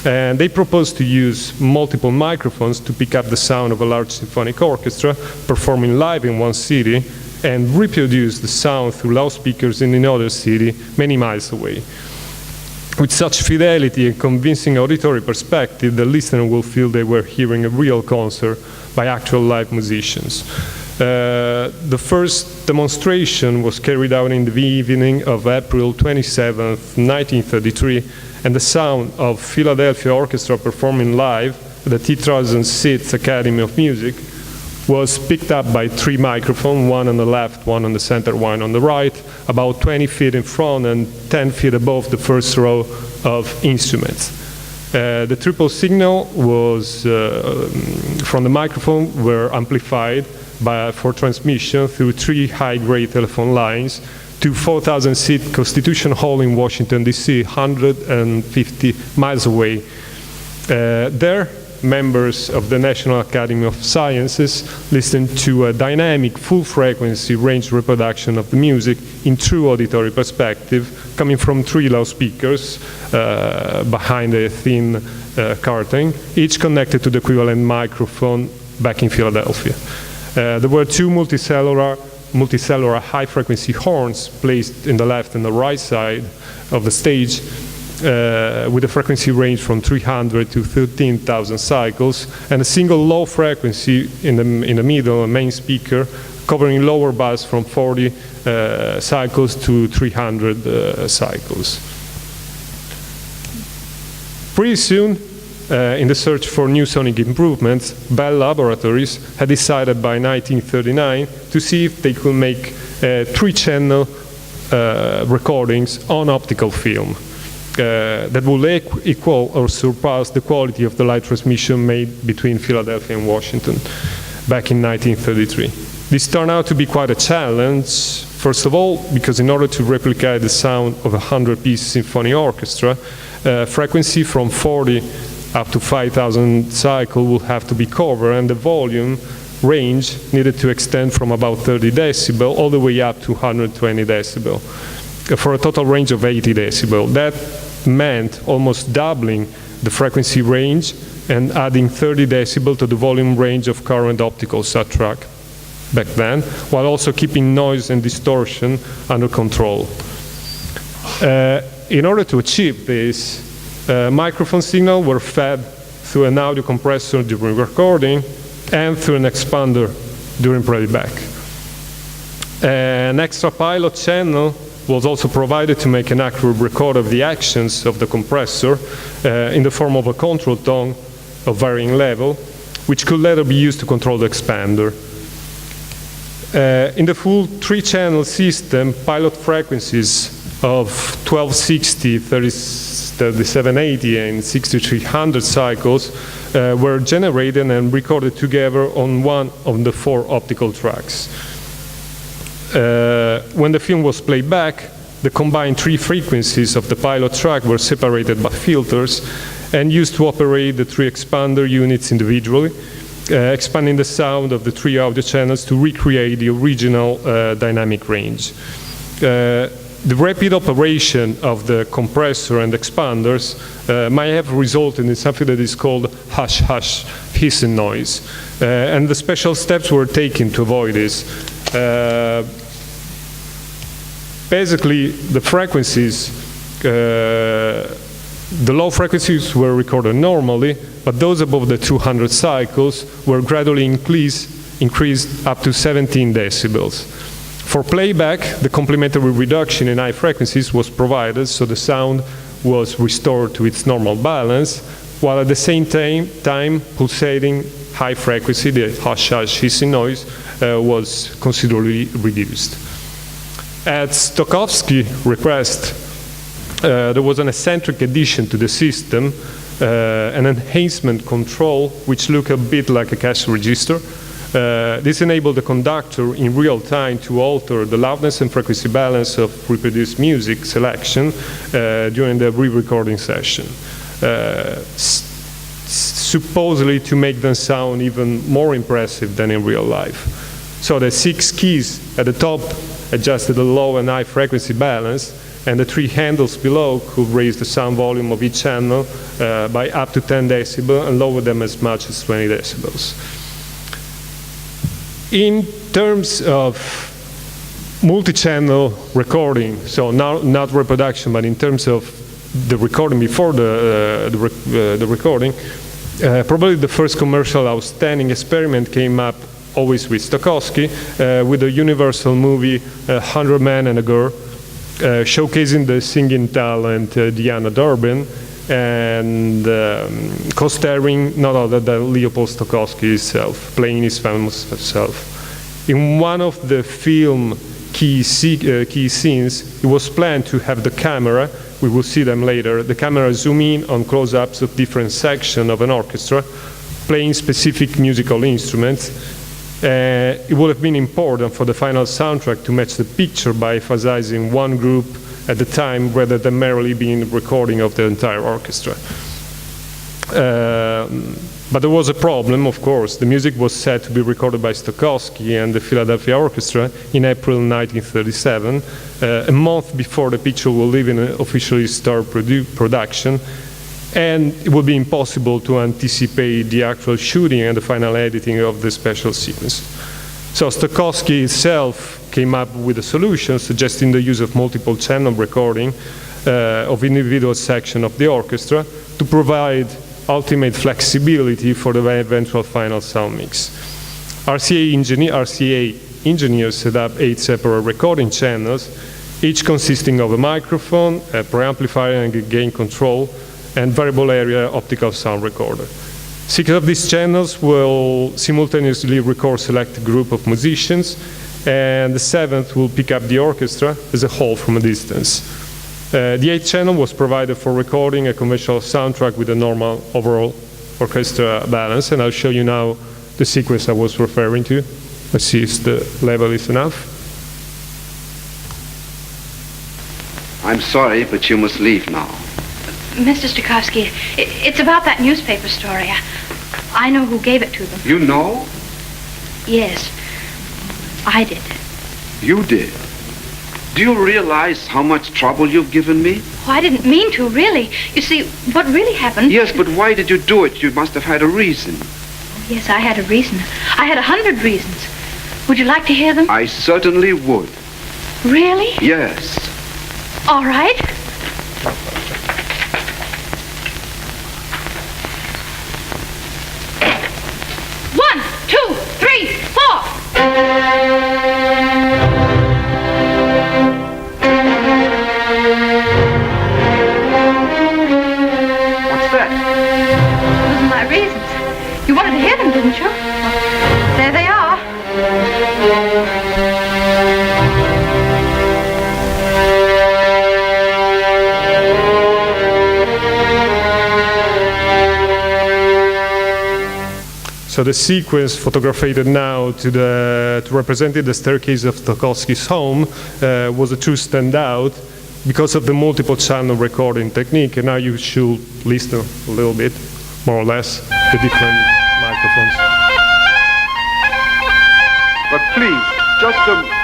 and they proposed to use multiple microphones to pick up the sound of a large symphonic orchestra performing live in one city and reproduce the sound through loudspeakers in another city many miles away. With such fidelity and convincing auditory perspective, the listener will feel they were hearing a real concert by actual live musicians. The first demonstration was carried out in the evening of April 27, 1933, and the sound of Philadelphia Orchestra performing live at the 2006 Academy of Music was picked up by three microphones, one on the left, one on the center, one on the right, about 20 feet in front and 10 feet above the first row of instruments. The triple signal was from the microphone were amplified for transmission through three high-grade telephone lines to 4,000-seat Constitution Hall in Washington, D.C., 150 miles away. There, members of the National Academy of Sciences listened to a dynamic, full-frequency range reproduction of the music in true auditory perspective, coming from three loudspeakers behind a thin curtain, each connected to the equivalent microphone back in Philadelphia. There were two multicellular high-frequency horns placed in the left and the right side of the stage, with a frequency range from 300 to 13,000 cycles, and a single low frequency in the middle, a main speaker, covering lower bass from 40 cycles to 300 cycles. Pretty soon, in the search for new sonic improvements, Bell Laboratories had decided by 1939 to see if they could make three-channel recordings on optical film. That will equal or surpass the quality of the light transmission made between Philadelphia and Washington back in 1933. This turned out to be quite a challenge, first of all, because in order to replicate the sound of a 100-piece symphony orchestra, frequency from 40 up to 5,000 cycles will have to be covered, and the volume range needed to extend from about 30 decibel all the way up to 120 decibel, for a total range of 80 decibel. That meant almost doubling the frequency range and adding 30 decibel to the volume range of current optical soundtrack back then, while also keeping noise and distortion under control. In order to achieve this, microphone signals were fed through an audio compressor during recording and through an expander during playback. An extra pilot channel was also provided to make an accurate record of the actions of the compressor in the form of a control tone of varying level, which could later be used to control the expander. In the full three-channel system, pilot frequencies of 1260, 3780, and 6300 cycles were generated and recorded together on one of the four optical tracks. When the film was played back, the combined three frequencies of the pilot track were separated by filters and used to operate the three expander units individually, expanding the sound of the three audio channels to recreate the original dynamic range. The rapid operation of the compressor and expanders might have resulted in something that is called hush-hush hissing noise. And the special steps were taken to avoid this. Basically, the frequencies, the low frequencies were recorded normally, but those above the 200 cycles were gradually increased up to 17 decibels. For playback, the complementary reduction in high frequencies was provided, so the sound was restored to its normal balance, while at the same time pulsating high frequency, the hush-hush hissing noise, was considerably reduced. At Stokowski's request, there was an eccentric addition to the system, an enhancement control, which looked a bit like a cash register. This enabled the conductor in real time to alter the loudness and frequency balance of reproduced music selection during the re-recording session, supposedly to make them sound even more impressive than in real life. So the 6 keys at the top adjusted the low and high frequency balance, and the 3 handles below could raise the sound volume of each channel by up to 10 decibels and lower them as much as 20 decibels. In terms of multi-channel recording, so not reproduction, but in terms of the recording before the recording, probably the first commercial outstanding experiment came up always with Stokowski, with the Universal movie 100 Men and a Girl, showcasing the singing talent Diana Durbin, and co-starring not other than Leopold Stokowski himself, playing his famous self. In one of the film key scenes, it was planned to have the camera, we will see them later, the camera zoom in on close-ups of different sections of an orchestra, playing specific musical instruments. It would have been important for the final soundtrack to match the picture by emphasizing one group at the time rather than merely being a recording of the entire orchestra. But there was a problem, of course. The music was set to be recorded by Stokowski and the Philadelphia Orchestra in April 1937, a month before the picture will even officially start production, and it would be impossible to anticipate the actual shooting and the final editing of the special sequence. So Stokowski himself came up with a solution suggesting the use of multiple channel recording of individual sections of the orchestra to provide ultimate flexibility for the eventual final sound mix. RCA engineers set up 8 separate recording channels, each consisting of a microphone, a preamplifier and a gain control, and variable area optical sound recorder. 6 of these channels will simultaneously record a select group of musicians, and the 7th will pick up the orchestra as a whole from a distance. The 8th channel was provided for recording a conventional soundtrack with a normal overall orchestra balance, and I'll show you now the sequence I was referring to. Let's see if the level is enough. I'm sorry, but you must leave now. Mr. Stokowski, it's about that newspaper story. I know who gave it to them. You know? Yes, I did. You did? Do you realize how much trouble you've given me? Oh, I didn't mean to, really. You see, what really happened... Yes, but why did you do it? You must have had a reason. Oh, yes, I had a reason. I had 100 reasons. Would you like to hear them? I certainly would. Really? Yes. All right. One, two, three, four. Those are my reasons. You wanted to hear them, didn't you? Well, there they are. So the sequence photographed now to represent the staircase of Stokowski's home was a true standout because of the multiple channel recording technique, and now you should listen a little bit, more or less, the different microphones. But please, just a...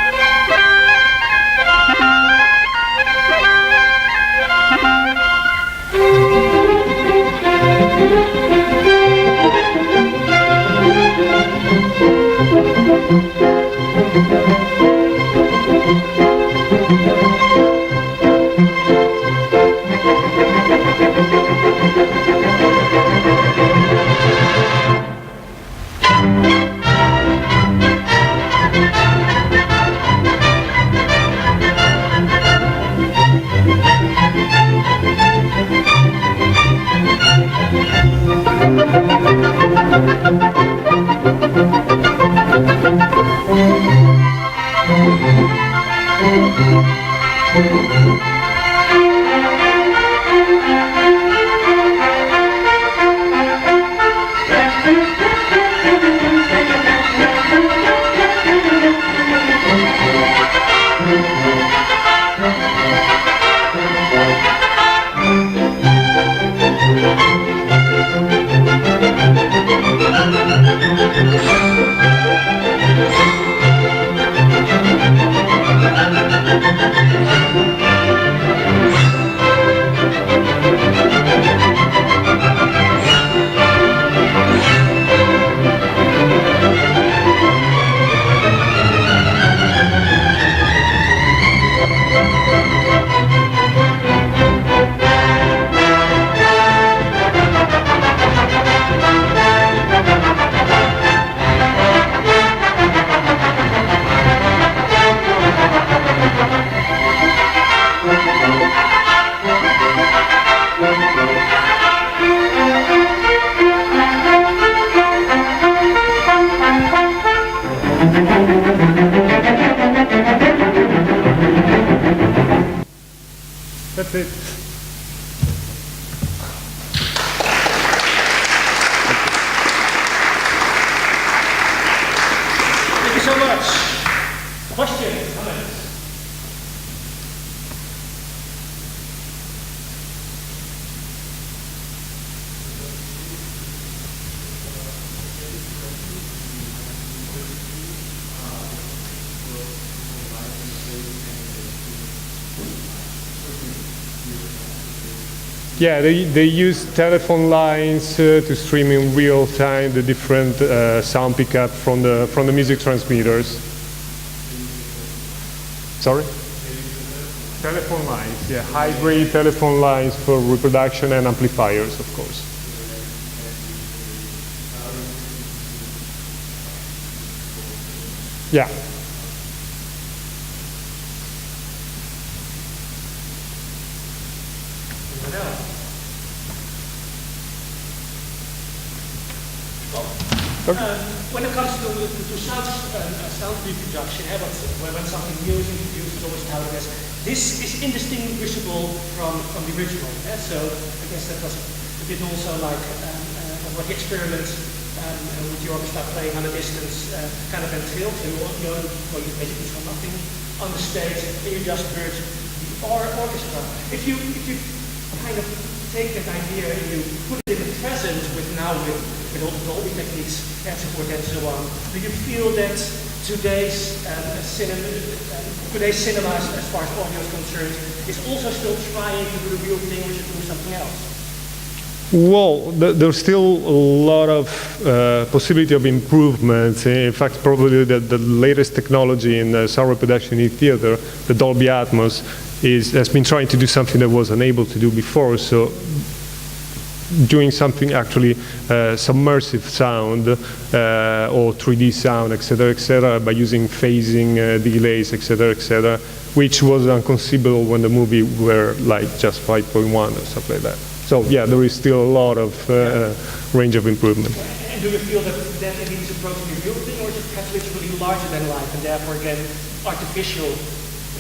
That's it. Thank you so much. Questions, comments? Yeah, they use telephone lines to stream in real time the different sound pickup from the music transmitters. Sorry? Telephone lines, yeah, hybrid telephone lines for reproduction and amplifiers, of course. Yeah. When it comes to sound reproduction, when something new is introduced, it's always touted as this is indistinguishable from the original. So I guess that was a bit also like what the experiment with the orchestra playing on a distance kind of entailed to, you basically saw nothing on the stage, and you just heard the orchestra. If you kind of take that idea and you put it in the present with all the Dolby techniques and support and so on, do you feel that today's cinema, as far as audio is concerned, is also still trying to do the real thing, or is it doing something else? Well, there's still a lot of possibility of improvements. In fact, probably the latest technology in sound reproduction in theater, the Dolby Atmos, has been trying to do something that was unable to do before. So doing something actually submersive sound or 3D sound, etc., by using phasing, delays, etc., which was inconceivable when the movie were like just 5.1 or stuff like that. So yeah, there is still a lot of range of improvement. And do you feel that it is approaching the real thing, or is it perhaps literally larger than life and therefore again artificial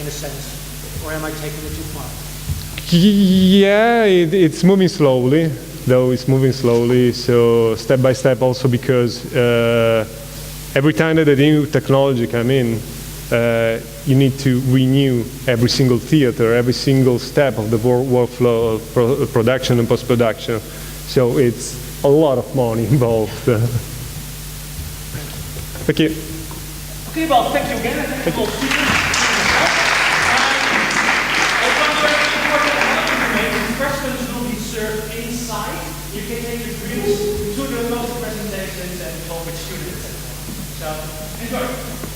in a sense? Or am I taking it too far? Yeah, it's moving slowly, though it's moving slowly, so step by step also because every time that a new technology comes in, you need to renew every single theater, every single step of the workflow of production and post-production. So it's a lot of money involved. Thank you. Okay, well, thank you again. Thank you all. Refreshments will be served inside. You can take your drinks to the post presentations and talk with students. So enjoy.